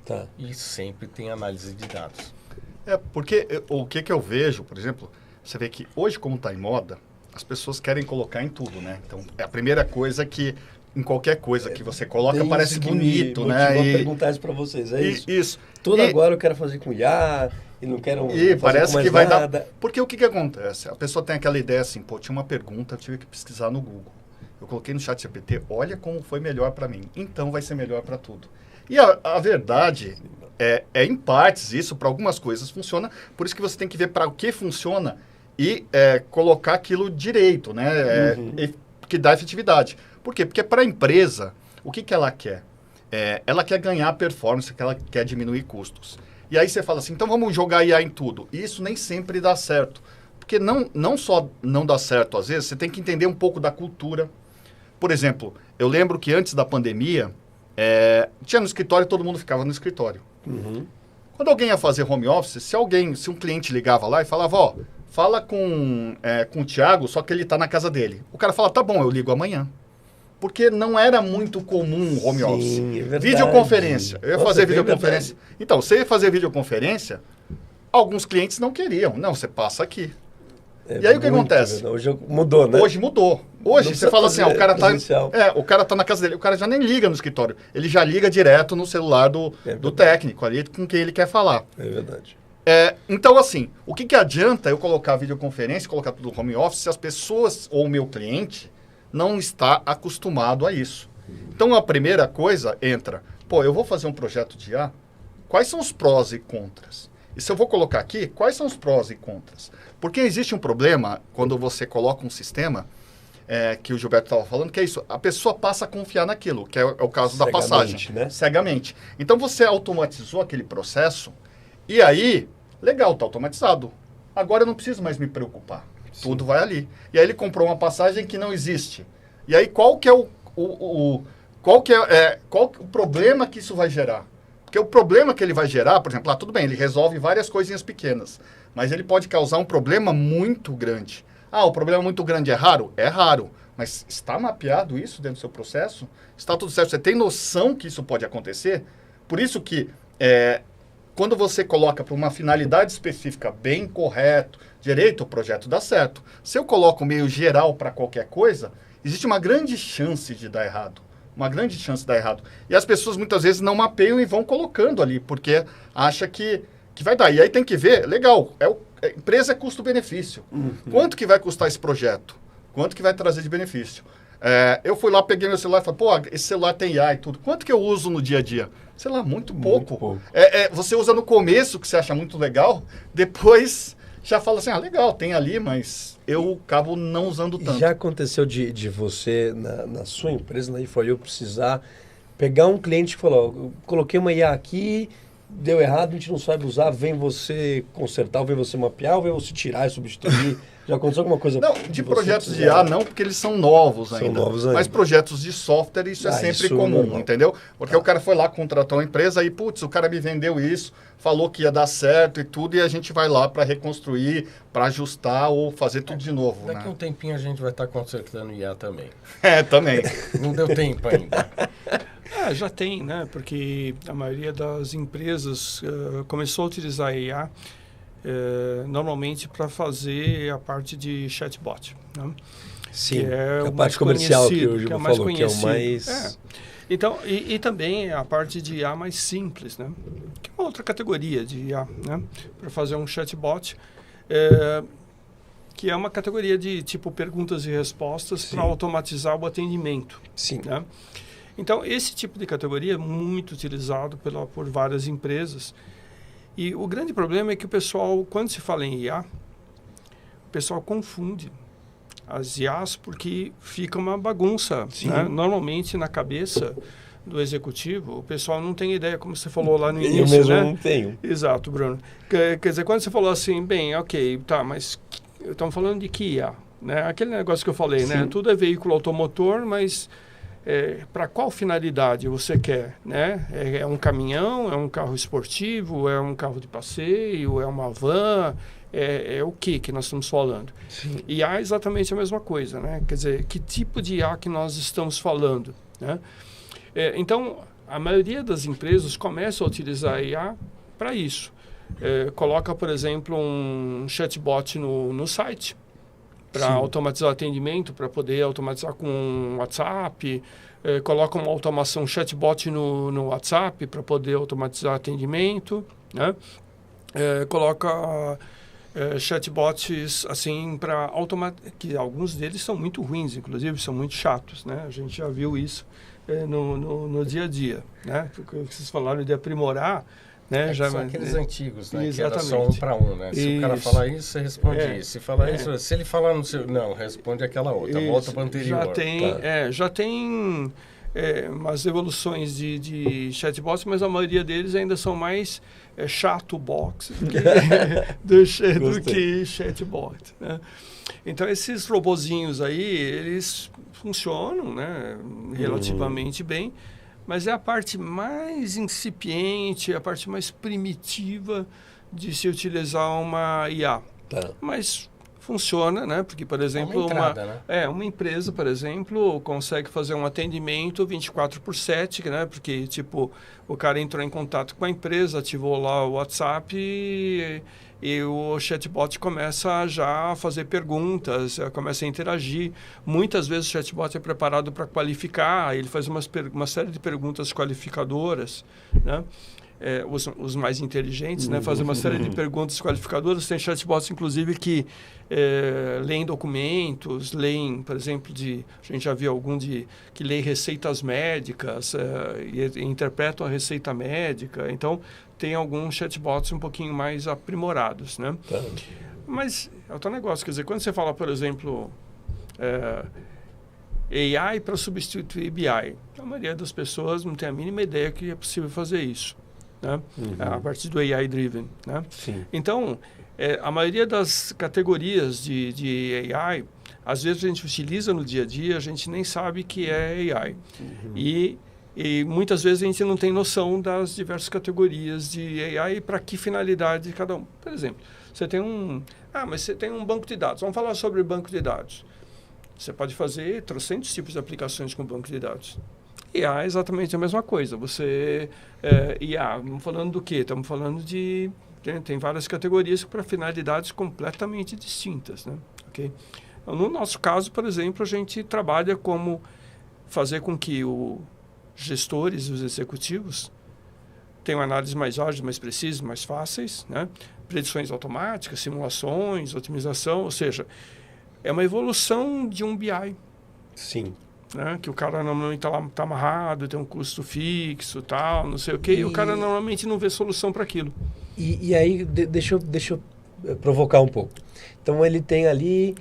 Tá. E sempre tem análise de dados. Porque o que eu vejo, por exemplo, você vê que hoje, como está em moda, as pessoas querem colocar em tudo, né? Então, é a primeira coisa que, em qualquer coisa que você coloca, parece bonito, né? Eu vou perguntar isso para vocês, é isso? Isso. Tudo agora eu quero fazer com IA, e não quero fazer parece com mais que vai nada. dar... Porque o que acontece? A pessoa tem aquela ideia assim, tinha uma pergunta, eu tive que pesquisar no Google. Eu coloquei no ChatGPT, olha como foi melhor para mim. Então vai ser melhor para tudo. E a verdade em partes isso, para algumas coisas funciona, por isso que você tem que ver para o que funciona e colocar aquilo direito, né? Que dá efetividade. Por quê? Porque para a empresa, o que ela quer? Ela quer ganhar performance, que ela quer diminuir custos. E aí você fala assim, então vamos jogar IA em tudo. E isso nem sempre dá certo. Porque não só não dá certo, às vezes, você tem que entender um pouco da cultura. Por exemplo, eu lembro que antes da pandemia, tinha no escritório, todo mundo ficava no escritório. Quando alguém ia fazer home office, se um cliente ligava lá e falava, fala com o Thiago, só que ele está na casa dele. O cara fala, tá bom, eu ligo amanhã. Porque não era muito comum home office. É verdade. Videoconferência. Eu ia fazer videoconferência. Então, você ia fazer videoconferência, alguns clientes não queriam. Não, você passa aqui. E aí o que acontece? Verdade. Hoje mudou, né? Hoje mudou. Hoje você fala assim, o cara tá na casa dele, o cara já nem liga no escritório. Ele já liga direto no celular do técnico ali com quem ele quer falar. É verdade. Então, assim, o que adianta eu colocar videoconferência, colocar tudo no home office, se as pessoas ou o meu cliente não está acostumado a isso? Então, a primeira coisa entra, eu vou fazer um projeto de IA, quais são os prós e contras? E se eu vou colocar aqui, quais são os prós e contras? Porque existe um problema quando você coloca um sistema, que o Gilberto estava falando, que é isso, a pessoa passa a confiar naquilo, que é o caso da passagem. Né? Cegamente. Então, você automatizou aquele processo, e aí, legal, está automatizado. Agora eu não preciso mais me preocupar. Sim. Tudo vai ali. E aí ele comprou uma passagem que não existe. E aí qual que é qual o problema que isso vai gerar? Porque o problema que ele vai gerar, por exemplo, tudo bem, ele resolve várias coisinhas pequenas, mas ele pode causar um problema muito grande. O problema muito grande é raro? É raro. Mas está mapeado isso dentro do seu processo? Está tudo certo? Você tem noção que isso pode acontecer? Por isso que quando você coloca para uma finalidade específica bem correto, direito, o projeto dá certo. Se eu coloco meio geral para qualquer coisa, existe uma grande chance de dar errado. Uma grande chance de dar errado. E as pessoas muitas vezes não mapeiam e vão colocando ali, porque acha que vai dar. E aí tem que ver, legal, empresa é custo-benefício. Quanto que vai custar esse projeto? Quanto que vai trazer de benefício? Eu fui lá, peguei meu celular e falei, esse celular tem IA e tudo. Quanto que eu uso no dia a dia? Sei lá, muito pouco. Você usa no começo, que você acha muito legal, depois já fala assim, legal, tem ali, mas eu acabo não usando tanto. Já aconteceu de você, na sua empresa, na E4U, precisar pegar um cliente que falou, eu coloquei uma IA aqui, deu errado, a gente não sabe usar, vem você consertar, vem você mapear, ou vem você tirar e substituir? Já aconteceu alguma coisa? Não, de projetos de IA não, porque eles são novos ainda. Mas projetos de software, isso é sempre comum, entendeu? Porque o cara foi lá, contratou uma empresa e, o cara me vendeu isso, falou que ia dar certo e tudo, e a gente vai lá para reconstruir, para ajustar ou fazer tudo de novo. Daqui a um tempinho a gente vai estar consertando IA também. Também. Não deu tempo ainda. Já tem, né? Porque a maioria das empresas começou a utilizar a IA normalmente para fazer a parte de chatbot, né? Sim, que é a parte comercial que o Gilberto falou, conhecido. Que é o mais... Então, e também a parte de IA mais simples, né? Que é uma outra categoria de IA, né? Para fazer um chatbot, que é uma categoria de tipo perguntas e respostas para automatizar o atendimento. Sim. Né? Então, esse tipo de categoria é muito utilizado por várias empresas. E o grande problema é que o pessoal, quando se fala em IA, o pessoal confunde as IAs porque fica uma bagunça. Né? Normalmente, na cabeça do executivo, o pessoal não tem ideia, como você falou lá no início. Eu mesmo né? não tenho. Exato, Bruno. Quer dizer, quando você falou assim, mas estamos falando de que IA? Né? Aquele negócio que eu falei, né? Tudo é veículo automotor, mas... para qual finalidade você quer, né? É um caminhão, é um carro esportivo, é um carro de passeio, é uma van, é o que nós estamos falando? Sim. IA é exatamente a mesma coisa, né? Quer dizer, que tipo de IA que nós estamos falando, né? Então, a maioria das empresas começa a utilizar a IA para isso. Coloca, por exemplo, um chatbot no site, para automatizar o atendimento, para poder automatizar com WhatsApp, coloca uma automação chatbot no WhatsApp para poder automatizar atendimento, né? Coloca chatbots assim para automatizar, que alguns deles são muito ruins, inclusive são muito chatos, né? A gente já viu isso no dia a dia, né? Porque vocês falaram de aprimorar, né? São aqueles antigos, né? Exatamente. Que era só 1 para 1, né? Se o cara falar isso, você responde isso. Se falar isso, se ele falar não, responde aquela outra, volta para a anterior. Já tem umas evoluções de chatbots, mas a maioria deles ainda são mais chato-box do que chatbot, né? Então, esses robozinhos aí, eles funcionam, né, relativamente bem, mas é a parte mais incipiente, a parte mais primitiva de se utilizar uma IA. Mas funciona, né? Porque, por exemplo, uma empresa, por exemplo, consegue fazer um atendimento 24/7, né? Porque, tipo, o cara entrou em contato com a empresa, ativou lá o WhatsApp e o chatbot começa já a fazer perguntas, começa a interagir. Muitas vezes o chatbot é preparado para qualificar, ele faz uma série de perguntas qualificadoras, né? os mais inteligentes, né? Fazer uma série de perguntas qualificadoras. Tem chatbots, inclusive, que leem documentos, leem, por exemplo, a gente já viu algum que lê receitas médicas e interpretam a receita médica. Então, tem alguns chatbots um pouquinho mais aprimorados, né? Tá. Mas é outro negócio. Quer dizer, quando você fala, por exemplo, AI para substituir BI, a maioria das pessoas não tem a mínima ideia que é possível fazer isso, né? A partir do AI Driven, né? Sim. Então, a maioria das categorias de AI, às vezes a gente utiliza no dia a dia, a gente nem sabe que é AI. E muitas vezes a gente não tem noção das diversas categorias de AI e para que finalidade cada um. Por exemplo, você tem mas você tem um banco de dados. Vamos falar sobre banco de dados. Você pode fazer trocentos tipos de aplicações com banco de dados. IA é exatamente a mesma coisa. IA, estamos falando do quê? Estamos falando tem várias categorias para finalidades completamente distintas, né? Okay? Então, no nosso caso, por exemplo, a gente trabalha como fazer com que os gestores, os executivos, tenham análises mais ágeis, mais precisas, mais fáceis, né? Predições automáticas, simulações, otimização, ou seja, é uma evolução de um BI. Sim. Né? Que o cara normalmente está amarrado, tem um custo fixo, tal, não sei o quê, e o cara normalmente não vê solução para aquilo. E aí, deixa eu provocar um pouco. Então, ele tem ali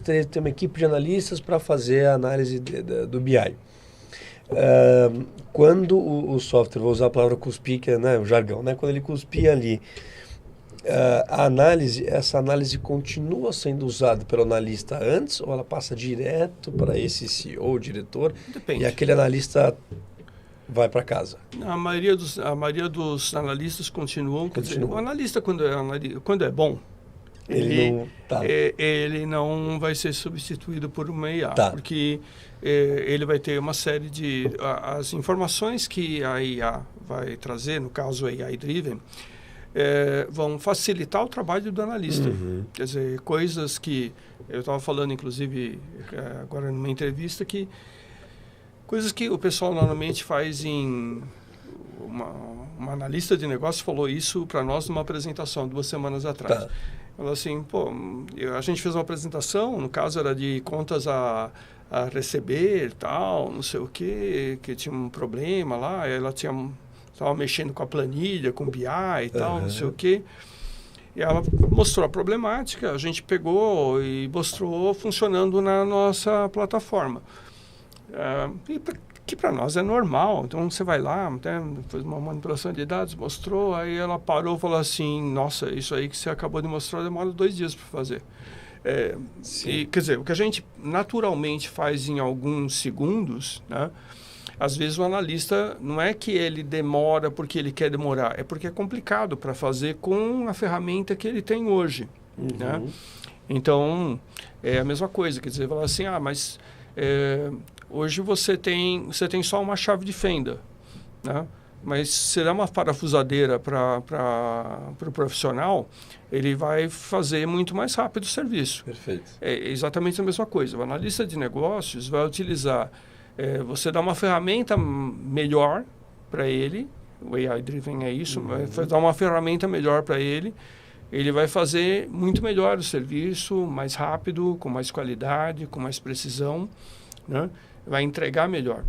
tem uma equipe de analistas para fazer a análise do BI. Quando o software, vou usar a palavra cuspir, que é, né, o jargão, né? Quando ele cuspir ali, essa análise continua sendo usada pelo analista antes ou ela passa direto para esse CEO, diretor? Depende. E aquele analista vai para casa? A maioria dos analistas continuam. Quer dizer, o analista, quando é bom, ele não vai ser substituído por uma IA, porque ele vai ter uma série de... As informações que a IA vai trazer, no caso AI Driven, vão facilitar o trabalho do analista. Quer dizer, coisas que... Eu estava falando, inclusive, agora numa entrevista, que coisas que o pessoal normalmente faz em... Uma analista de negócio falou isso para nós numa apresentação 2 semanas atrás. Falou assim, a gente fez uma apresentação, no caso era de contas a receber, tal, não sei o quê, que tinha um problema lá, ela estava mexendo com a planilha, com BI e tal, não sei o quê. E ela mostrou a problemática, a gente pegou e mostrou funcionando na nossa plataforma. Que para nós é normal. Então, você vai lá, fez uma manipulação de dados, mostrou, aí ela parou e falou assim, nossa, isso aí que você acabou de mostrar demora 2 dias para fazer. Quer dizer, o que a gente naturalmente faz em alguns segundos, né? Às vezes o analista, não é que ele demora porque ele quer demorar, é porque é complicado para fazer com a ferramenta que ele tem hoje. Né? Então, é a mesma coisa, quer dizer, falar assim, mas hoje você tem só uma chave de fenda, né? Mas se der uma parafusadeira para o profissional, ele vai fazer muito mais rápido o serviço. Perfeito. É exatamente a mesma coisa. O analista de negócios vai utilizar... você dá uma ferramenta melhor para ele, o AI Driven é isso, vai dar uma ferramenta melhor para ele, ele vai fazer muito melhor o serviço, mais rápido, com mais qualidade, com mais precisão, né? Vai entregar melhor.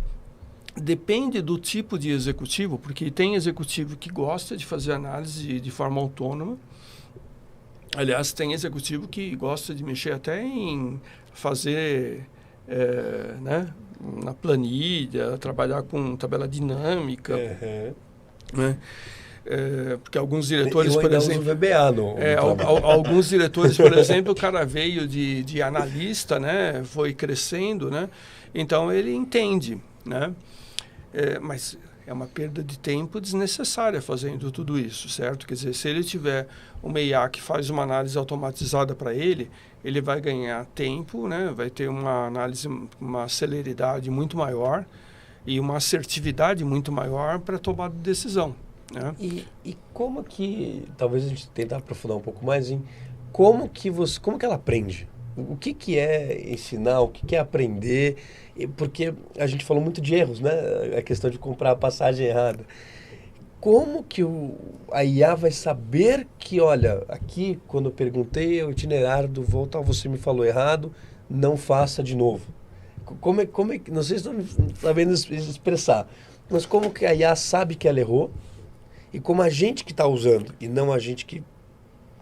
Depende do tipo de executivo, porque tem executivo que gosta de fazer análise de forma autônoma. Aliás, tem executivo que gosta de mexer até em fazer, né, na planilha, trabalhar com tabela dinâmica. Né? Porque alguns diretores, por exemplo... VBA alguns diretores, por exemplo, o cara veio de analista, né, foi crescendo, né, então ele entende, né? Mas é uma perda de tempo desnecessária fazendo tudo isso, certo? Quer dizer, se ele tiver uma IA que faz uma análise automatizada para ele, ele vai ganhar tempo, né? Vai ter uma análise, uma celeridade muito maior e uma assertividade muito maior para tomar decisão. Né? E como que, talvez a gente tentar aprofundar um pouco mais em como que ela aprende? O que é ensinar, o que é aprender? Porque a gente falou muito de erros, né? A questão de comprar a passagem errada. como que a IA vai saber que, olha, aqui, quando eu perguntei o itinerário do voo, tal, você me falou errado, não faça de novo. Como é que, não sei se estou sabendo expressar, mas como que a IA sabe que ela errou e como a gente que está usando e não a gente que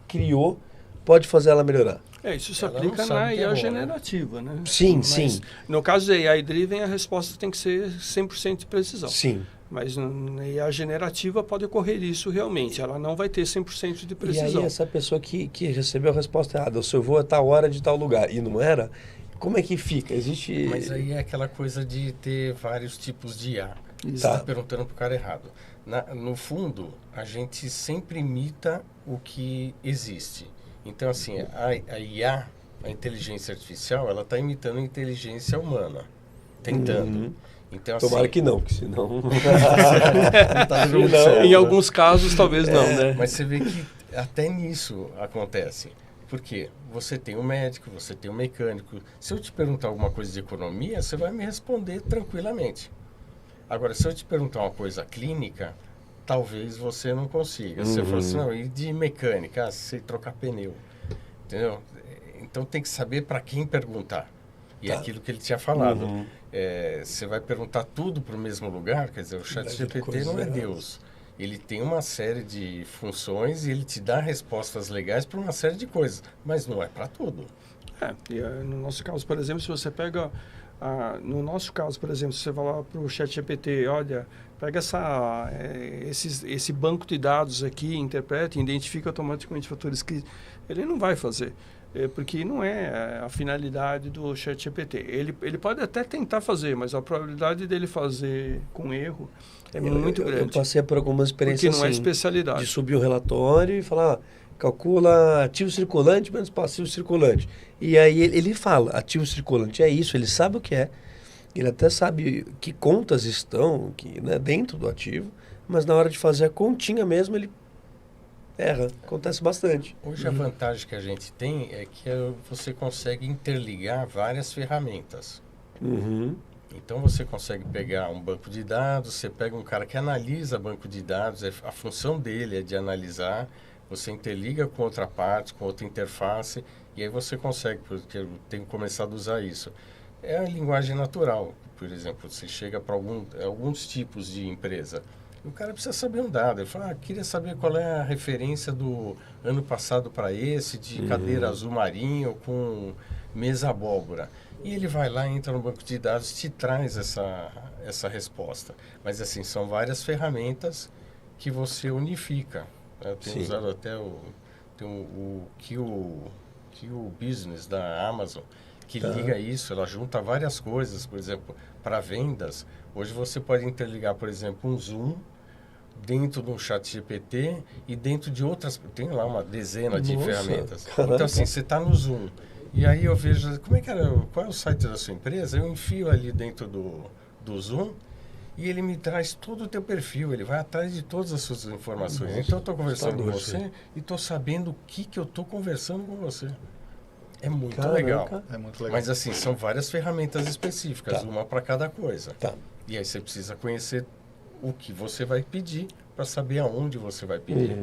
criou pode fazer ela melhorar. Isso se aplica na IA generativa, né? Sim, mas, sim. No caso da AI Driven, a resposta tem que ser 100% de precisão. Sim. Mas na IA generativa pode ocorrer isso realmente. Ela não vai ter 100% de precisão. E aí essa pessoa que recebeu a resposta errada, o seu voo é tal hora de tal lugar, e não era, como é que fica? Existe... Mas aí é aquela coisa de ter vários tipos de IA. Você está perguntando para o cara errado. No fundo, a gente sempre imita o que existe. Então, assim, a IA, a inteligência artificial, ela está imitando a inteligência humana. Tentando. Então, tomara assim, que não, porque senão... Em alguns casos, talvez não, né? Mas você vê que até nisso acontece. Por quê? Você tem um médico, você tem um mecânico. Se eu te perguntar alguma coisa de economia, você vai me responder tranquilamente. Agora, se eu te perguntar uma coisa clínica, talvez você não consiga. Se eu fosse, não, e de mecânica? Sei trocar pneu. Entendeu? Então, tem que saber para quem perguntar. E aquilo que ele tinha falado. Você vai perguntar tudo para o mesmo lugar? Quer dizer, o ChatGPT não é Deus. Ele tem uma série de funções e ele te dá respostas legais para uma série de coisas. Mas não é para tudo. No nosso caso, por exemplo, se você pega... no nosso caso, por exemplo, se você falar para o ChatGPT, olha, pega esse banco de dados aqui, interpreta e identifica automaticamente fatores que ele não vai fazer. Porque não é a finalidade do ChatGPT. Ele pode até tentar fazer, mas a probabilidade dele fazer com erro é muito grande. Eu passei por algumas experiências porque não é especialidade. De subir o relatório e falar, calcula ativo circulante menos passivo circulante. E aí ele fala, ativo circulante é isso, ele sabe o que é, ele até sabe que contas estão dentro do ativo, mas na hora de fazer a continha mesmo, ele erra. Acontece bastante. Hoje a vantagem que a gente tem é que você consegue interligar várias ferramentas. Então você consegue pegar um banco de dados, você pega um cara que analisa banco de dados, a função dele é de analisar, você interliga com outra parte, com outra interface, e aí você consegue, porque eu tenho começado a usar isso. É a linguagem natural, por exemplo, você chega para alguns tipos de empresa. O cara precisa saber um dado. Ele fala, queria saber qual é a referência do ano passado para esse, de cadeira azul marinho com mesa abóbora. E ele vai lá, entra no banco de dados, te traz essa resposta. Mas, assim, são várias ferramentas que você unifica. Eu tenho usado até o Q Business da Amazon, que liga isso, ela junta várias coisas. Por exemplo, para vendas, hoje você pode interligar, por exemplo, um Zoom dentro de um ChatGPT e dentro de outras... Tem lá uma dezena de ferramentas. Caraca. Então, assim, você está no Zoom. E aí eu vejo, qual é o site da sua empresa? Eu enfio ali dentro do Zoom e ele me traz todo o teu perfil. Ele vai atrás de todas as suas informações. Então, eu estou conversando com você e estou sabendo o que eu estou conversando com você. É muito legal. É muito legal. Mas, assim, são várias ferramentas específicas, uma para cada coisa. E aí você precisa conhecer o que você vai pedir para saber aonde você vai pedir.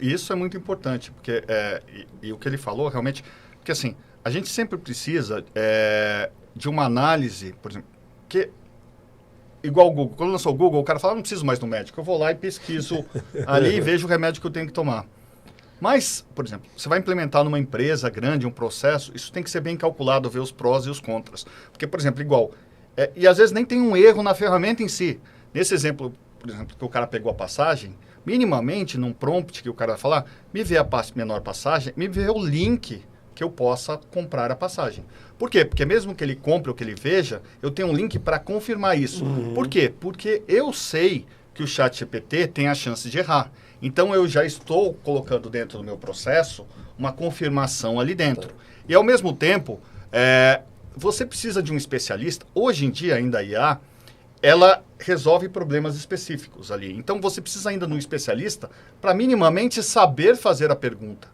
Isso é muito importante, porque e o que ele falou realmente, porque assim, a gente sempre precisa de uma análise, por exemplo, que igual o Google, quando lançou o Google, o cara fala, não preciso mais do médico, eu vou lá e pesquiso ali e vejo o remédio que eu tenho que tomar. Mas, por exemplo, você vai implementar numa empresa grande um processo, isso tem que ser bem calculado, ver os prós e os contras. Porque, por exemplo, e às vezes nem tem um erro na ferramenta em si. Nesse exemplo, por exemplo, que o cara pegou a passagem, minimamente, num prompt que o cara vai falar, me vê a menor passagem, me vê o link que eu possa comprar a passagem. Por quê? Porque mesmo que ele compre ou que ele veja, eu tenho um link para confirmar isso. Por quê? Porque eu sei que o ChatGPT tem a chance de errar. Então, eu já estou colocando dentro do meu processo uma confirmação ali dentro. E, ao mesmo tempo, você precisa de um especialista. Hoje em dia, ainda a IA, ela resolve problemas específicos ali. Então, você precisa ainda de um especialista para minimamente saber fazer a pergunta.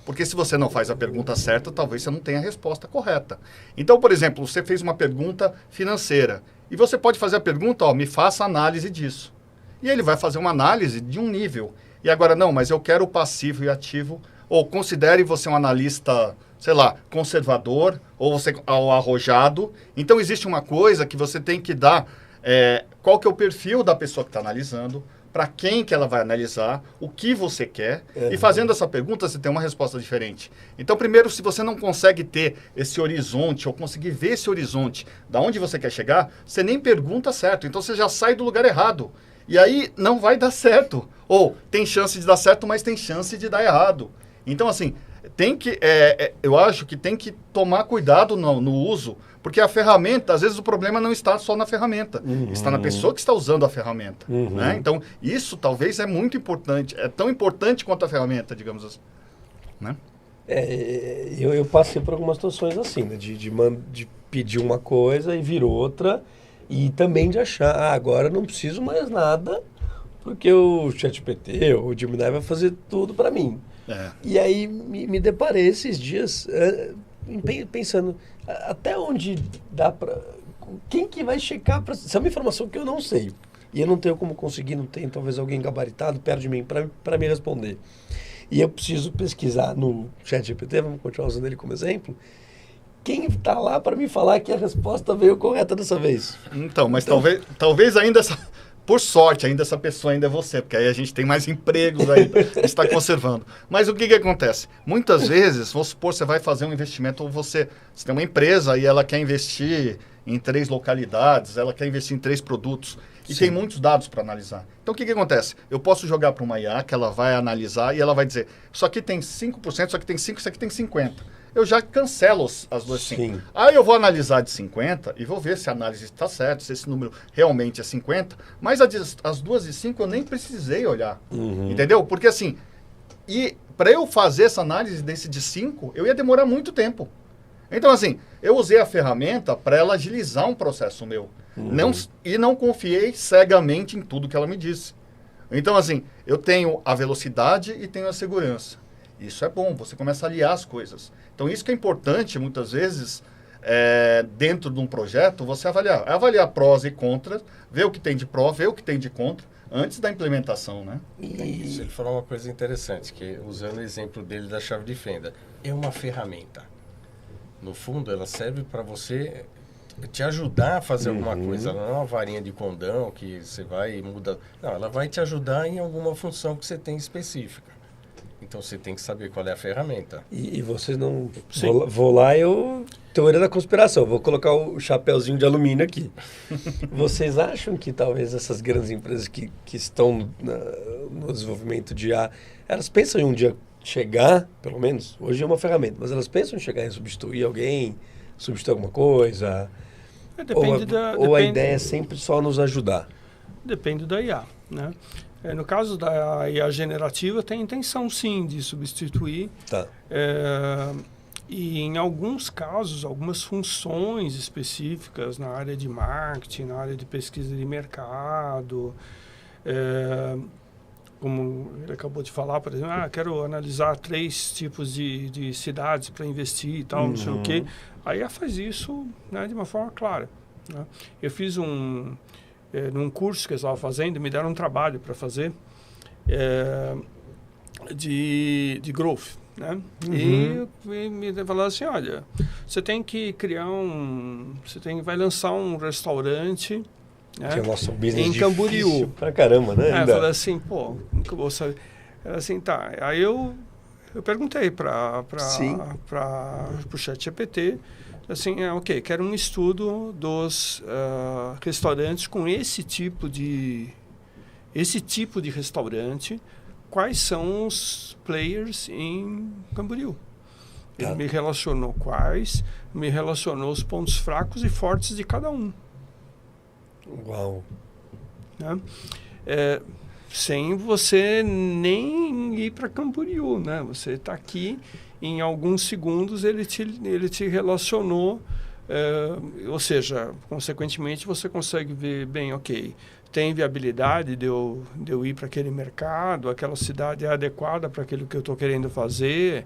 Porque se você não faz a pergunta certa, talvez você não tenha a resposta correta. Então, por exemplo, você fez uma pergunta financeira. E você pode fazer a pergunta, me faça análise disso. E ele vai fazer uma análise de um nível. E agora, não, mas eu quero o passivo e ativo. Ou considere você um analista, sei lá, conservador ou você arrojado. Então, existe uma coisa que você tem que dar, qual que é o perfil da pessoa que está analisando, para quem que ela vai analisar, o que você quer. E fazendo essa pergunta, você tem uma resposta diferente. Então, primeiro, se você não consegue ter esse horizonte, ou conseguir ver esse horizonte, da onde você quer chegar, você nem pergunta certo. Então, você já sai do lugar errado. E aí, não vai dar certo. Ou, tem chance de dar certo, mas tem chance de dar errado. Então, assim, eu acho que tem que tomar cuidado no uso, porque a ferramenta, às vezes o problema não está só na ferramenta, está na pessoa que está usando a ferramenta. Né? Então, isso talvez é muito importante, é tão importante quanto a ferramenta, digamos assim. Né? Eu passei por algumas situações assim, né? De pedir uma coisa e vir outra, e também de achar, agora não preciso mais nada, porque o ChatGPT ou o Gemini vai fazer tudo para mim. E aí me deparei esses dias pensando até onde dá para... Quem que vai checar? Isso é uma informação que eu não sei. E eu não tenho como conseguir, não tem talvez alguém gabaritado perto de mim para me responder. E eu preciso pesquisar no ChatGPT, vamos continuar usando ele como exemplo, quem está lá para me falar que a resposta veio correta dessa vez. Então, mas talvez ainda... Por sorte, ainda essa pessoa ainda é você, porque aí a gente tem mais empregos ainda, está conservando. Mas o que acontece? Muitas vezes, vamos supor, você vai fazer um investimento, ou você tem uma empresa e ela quer investir em 3 localidades, ela quer investir em 3 produtos, e tem muitos dados para analisar. Então, o que acontece? Eu posso jogar para uma IA, que ela vai analisar, e ela vai dizer, isso aqui tem 5%, isso aqui tem 5%, isso aqui tem 50%. Eu já cancelo as duas 5. Aí eu vou analisar de 50 e vou ver se a análise está certa, se esse número realmente é 50. Mas as duas de 5 eu nem precisei olhar. Entendeu? Porque assim, para eu fazer essa análise desse de 5, eu ia demorar muito tempo. Então assim, eu usei a ferramenta para ela agilizar um processo meu. Não confiei cegamente em tudo que ela me disse. Então assim, eu tenho a velocidade e tenho a segurança. Isso é bom, você começa a aliar as coisas. Então, isso que é importante, muitas vezes, dentro de um projeto, você avaliar prós e contras, ver o que tem de pró, ver o que tem de contra, antes da implementação, né? Isso, ele falou uma coisa interessante, que usando o exemplo dele da chave de fenda, é uma ferramenta. No fundo, ela serve para você te ajudar a fazer alguma coisa. Ela não é uma varinha de condão que você vai e muda. Não, ela vai te ajudar em alguma função que você tem específica. Então, você tem que saber qual é a ferramenta. E vocês não... Vou lá e teoria da conspiração. Vou colocar o chapéuzinho de alumínio aqui. Vocês acham que talvez essas grandes empresas que estão no desenvolvimento de IA, elas pensam em um dia chegar, pelo menos, hoje é uma ferramenta, mas elas pensam em chegar em substituir alguém, substituir alguma coisa? Ou a ideia é sempre só nos ajudar? Depende da IA, né? No caso da IA generativa, tem intenção, sim, de substituir. Tá. E em alguns casos, algumas funções específicas na área de marketing, na área de pesquisa de mercado, como ele acabou de falar, por exemplo, quero analisar 3 tipos de cidades para investir e tal, não sei o quê. A IA faz isso, né, de uma forma clara. Né? Eu fiz num curso que eu estava fazendo, me deram um trabalho para fazer de growth, né? E me falaram assim, olha, você tem que criar vai lançar um restaurante, né, que é o nosso business em Camboriú. Pra caramba, né? Eu falei assim, nunca vou saber. Ela assim, tá. Aí eu perguntei para o ChatGPT, assim, ok, quero um estudo dos restaurantes com esse tipo de restaurante, quais são os players em Camboriú. Ele me relacionou me relacionou os pontos fracos e fortes de cada um. Uau! Né? Sem você nem ir para Camboriú, né? Você está aqui, em alguns segundos ele te relacionou, ou seja, consequentemente você consegue ver bem, ok, tem viabilidade de eu ir para aquele mercado, aquela cidade é adequada para aquilo que eu estou querendo fazer,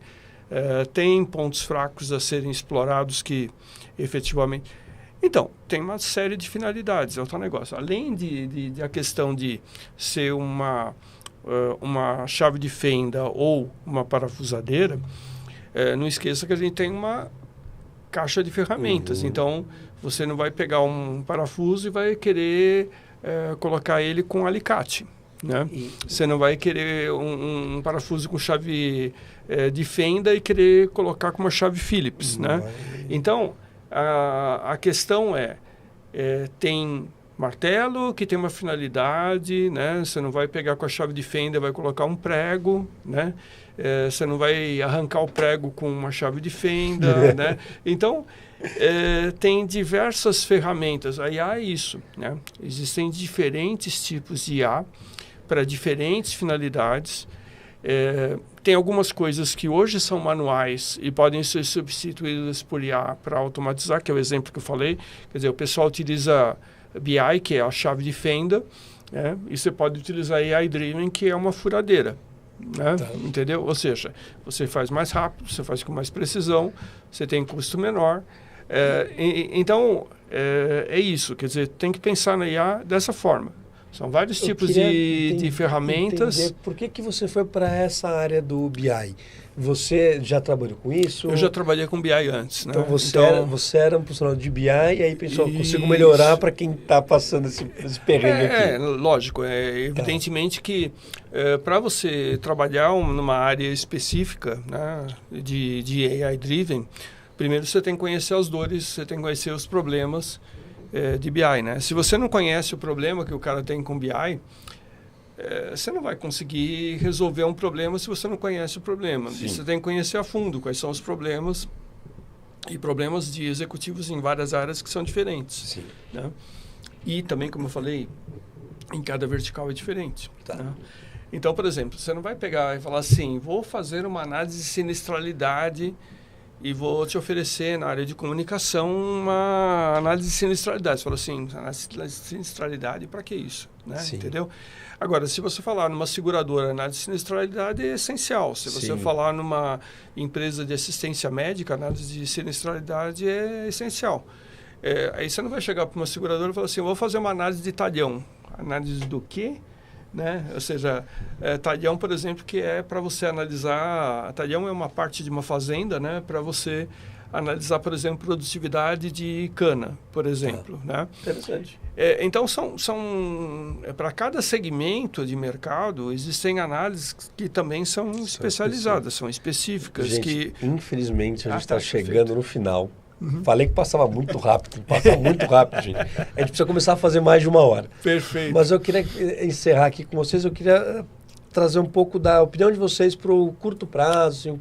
tem pontos fracos a serem explorados que efetivamente... Então, tem uma série de finalidades, é o tal negócio. Além de a questão de ser uma chave de fenda ou uma parafusadeira, não esqueça que a gente tem uma caixa de ferramentas. Então, você não vai pegar um parafuso e vai querer colocar ele com alicate, né? Você não vai querer um parafuso com chave de fenda e querer colocar com uma chave Phillips, né? Então, a questão tem martelo que tem uma finalidade, né? Você não vai pegar com a chave de fenda e vai colocar um prego, né? Você não vai arrancar o prego com uma chave de fenda, né? Então, tem diversas ferramentas. A IA é isso, né? Existem diferentes tipos de IA para diferentes finalidades. Tem algumas coisas que hoje são manuais e podem ser substituídas por IA para automatizar, que é o exemplo que eu falei. Quer dizer, o pessoal utiliza BI, que é a chave de fenda, né? E você pode utilizar AI Driven, que é uma furadeira, né? Tá. Entendeu? Ou seja, você faz mais rápido, você faz com mais precisão, você tem custo menor. Então, é isso. Quer dizer, tem que pensar na IA dessa forma. São vários tipos de ferramentas. Por que você foi para essa área do BI? Você já trabalhou com isso? Eu já trabalhei com BI antes, né? Então você era um profissional de BI e aí pensou, consigo melhorar para quem está passando esse perrengue aqui. Lógico. Evidentemente que para você trabalhar numa área específica, né, de AI Driven, primeiro você tem que conhecer as dores, você tem que conhecer os problemas de BI, né? Se você não conhece o problema que o cara tem com BI, você não vai conseguir resolver um problema se você não conhece o problema. Você tem que conhecer a fundo quais são os problemas e problemas de executivos em várias áreas que são diferentes. Né? E também, como eu falei, em cada vertical é diferente. Tá. Né? Então, por exemplo, você não vai pegar e falar assim, vou fazer uma análise de sinistralidade e vou te oferecer, na área de comunicação, uma análise de sinistralidade. Você fala assim, análise de sinistralidade, para que isso? Né? Entendeu? Agora, se você falar numa seguradora, análise de sinistralidade é essencial. Se você falar numa empresa de assistência médica, análise de sinistralidade é essencial. Aí você não vai chegar para uma seguradora e falar assim, vou fazer uma análise de talhão. Análise do quê? Né? Ou seja, talhão, por exemplo, que é para você analisar... Talhão é uma parte de uma fazenda, né? Para você analisar, por exemplo, produtividade de cana, por exemplo. Né? Interessante. Então, para cada segmento de mercado, existem análises que também são especializadas, são específicas. Gente, infelizmente, a gente está chegando no final. Falei que passava muito rápido. Passa muito rápido, gente. A gente precisa começar a fazer mais de 1 hora. Perfeito. Mas eu queria encerrar aqui com vocês. Eu queria trazer um pouco da opinião de vocês para o curto prazo. Assim,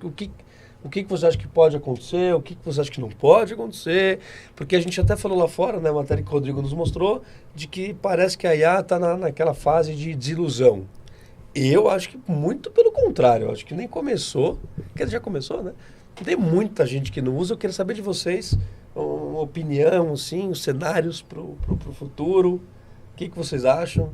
o que você acha que pode acontecer? O que você acha que não pode acontecer? Porque a gente até falou lá fora, né, a matéria que o Rodrigo nos mostrou, de que parece que a IA está naquela fase de desilusão. Eu acho que muito pelo contrário. Eu acho que nem começou. Quer dizer, já começou, né? Tem muita gente que não usa. Eu queria saber de vocês uma opinião, assim, os cenários para o futuro. O que vocês acham?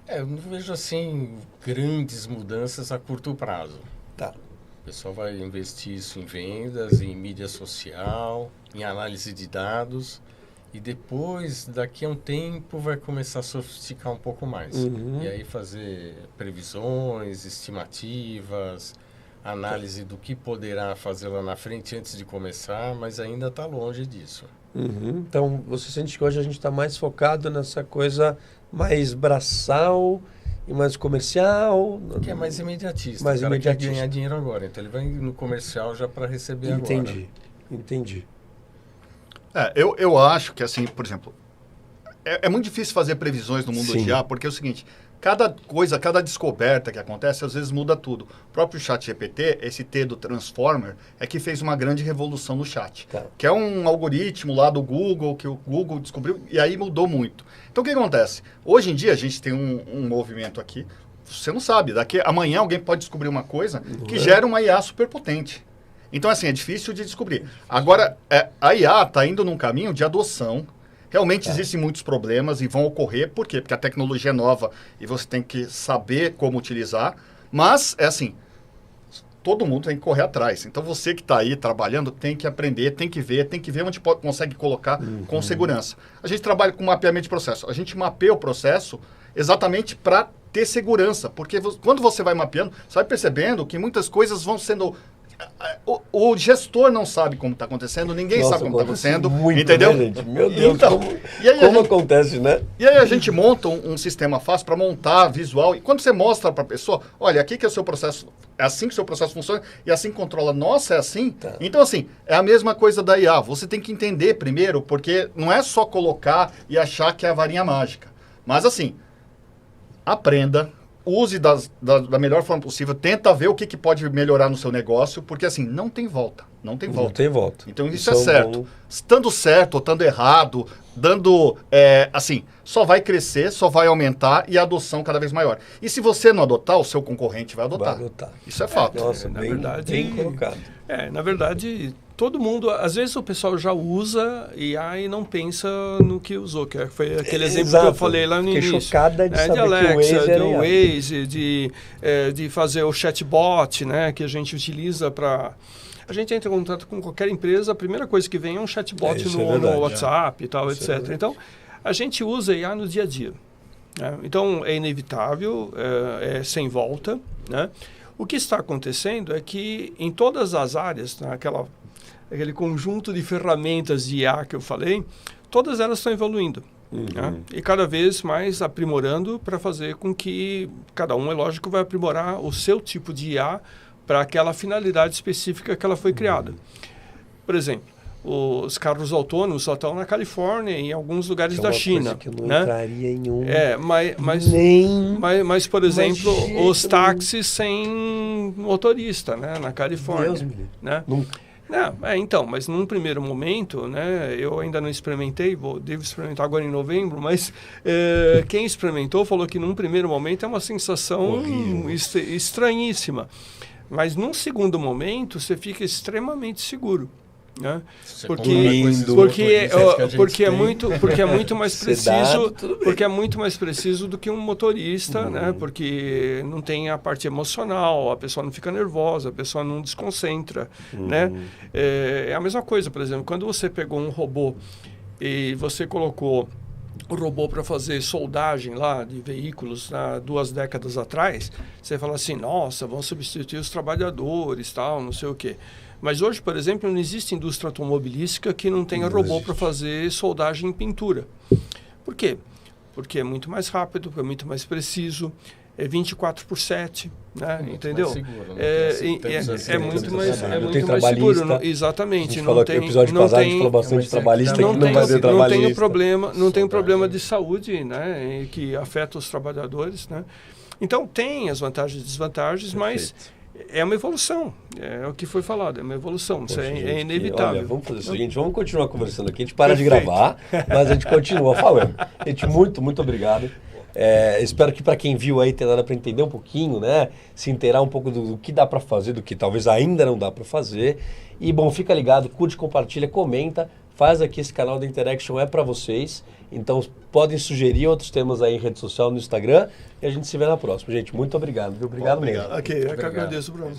Eu não vejo, assim, grandes mudanças a curto prazo. Tá. O pessoal vai investir isso em vendas, em mídia social, em análise de dados. E depois, daqui a um tempo, vai começar a sofisticar um pouco mais. E aí fazer previsões, estimativas... análise do que poderá fazer lá na frente antes de começar, mas ainda está longe disso. Então, você sente que hoje a gente está mais focado nessa coisa mais braçal e mais comercial? Que é mais imediatista. Mais o cara imediatista. quer ganhar dinheiro agora, então ele vai no comercial já para receber agora. Entendi. Eu acho que, assim, por exemplo, é muito difícil fazer previsões no mundo de IA, porque é o seguinte... Cada descoberta que acontece, às vezes muda tudo. O próprio ChatGPT, esse T do Transformer, é que fez uma grande revolução no chat. Tá. Que é um algoritmo lá do Google, que o Google descobriu, e aí mudou muito. Então, o que acontece? Hoje em dia, a gente tem um movimento aqui, você não sabe, amanhã alguém pode descobrir uma coisa que gera uma IA superpotente. Então, assim, é difícil de descobrir. Agora, a IA está indo num caminho de adoção. Realmente existem muitos problemas e vão ocorrer. Por quê? Porque a tecnologia é nova e você tem que saber como utilizar. Mas, é assim, todo mundo tem que correr atrás. Então, você que está aí trabalhando tem que aprender, tem que ver onde consegue colocar com segurança. A gente trabalha com mapeamento de processo. A gente mapeia o processo exatamente para ter segurança. Porque quando você vai mapeando, você vai percebendo que muitas coisas vão sendo... O gestor não sabe como está acontecendo, ninguém sabe como está acontecendo, muito, entendeu? Né, gente? Meu Deus, então, como acontece, né? E aí a gente monta um sistema fácil para montar visual, e quando você mostra para a pessoa, olha, aqui que é o seu processo, é assim que o seu processo funciona, e assim controla, nossa, é assim? Tá. Então, assim, é a mesma coisa da IA, você tem que entender primeiro, porque não é só colocar e achar que é a varinha mágica, mas assim, aprenda, use da melhor forma possível, tenta ver o que pode melhorar no seu negócio, porque assim, não tem volta. Não tem volta. Então isso é certo. Estando certo ou estando errado, assim, só vai crescer, só vai aumentar e a adoção cada vez maior. E se você não adotar, o seu concorrente vai adotar. Isso é fato. Nossa, bem colocado. Na verdade, todo mundo, às vezes o pessoal já usa IA e não pensa no que usou, que foi aquele exemplo que eu falei lá no início. Fiquei chocada de saber de Alexa, que do Waze, de fazer o chatbot, né, que a gente utiliza para... A gente entra em contato com qualquer empresa, a primeira coisa que vem é um chatbot no WhatsApp e tal, etc. Então, a gente usa IA no dia a dia. Né? Então, é inevitável, é sem volta. Né? O que está acontecendo é que em todas as áreas, aquele conjunto de ferramentas de IA que eu falei, todas elas estão evoluindo. Né? E cada vez mais aprimorando para fazer com que cada um, é lógico, vai aprimorar o seu tipo de IA para aquela finalidade específica que ela foi criada. Por exemplo, os carros autônomos só estão na Califórnia e em alguns lugares da China. Que eu não entraria em um... mas, por exemplo, os táxis sem motorista, né, na Califórnia. Deus me livre. Né? Nunca. Então, mas num primeiro momento, né, eu ainda não experimentei, devo experimentar agora em novembro, mas quem experimentou falou que num primeiro momento é uma sensação estranhíssima. Mas num segundo momento, você fica extremamente seguro. Né? Porque é muito mais preciso, porque é muito mais preciso do que um motorista, né? Porque não tem a parte emocional, a pessoa não fica nervosa, a pessoa não desconcentra, né? É a mesma coisa, por exemplo, quando você pegou um robô e você colocou o robô para fazer soldagem lá de veículos 2 décadas atrás, você fala assim, nossa, vão substituir os trabalhadores, tal, não sei o quê. Mas hoje, por exemplo, não existe indústria automobilística que não tenha robô para fazer soldagem em pintura. Por quê? Porque é muito mais rápido, é muito mais preciso, é 24/7, né? Entendeu? Mais seguro, é muito mais seguro. Exatamente. Não tem, no episódio passado a gente falou bastante de trabalhista, que não vai ter trabalhista. Não tem problema de saúde, né, que afeta os trabalhadores, né? Então tem as vantagens e desvantagens, mas é uma evolução, é o que foi falado, é uma evolução, isso é inevitável. Olha, vamos fazer o seguinte, vamos continuar conversando aqui, a gente para de gravar, mas a gente continua falando. Gente, muito obrigado. Espero que para quem viu aí tenha dado para entender um pouquinho, né? Se inteirar um pouco do que dá para fazer, do que talvez ainda não dá para fazer. E bom, fica ligado, curte, compartilha, comenta, faz aqui esse canal da Interaction é para vocês. Então podem sugerir outros temas aí em rede social, no Instagram, e a gente se vê na próxima. Gente, muito obrigado, viu? Obrigado mesmo. Ok, eu que agradeço, Bruno.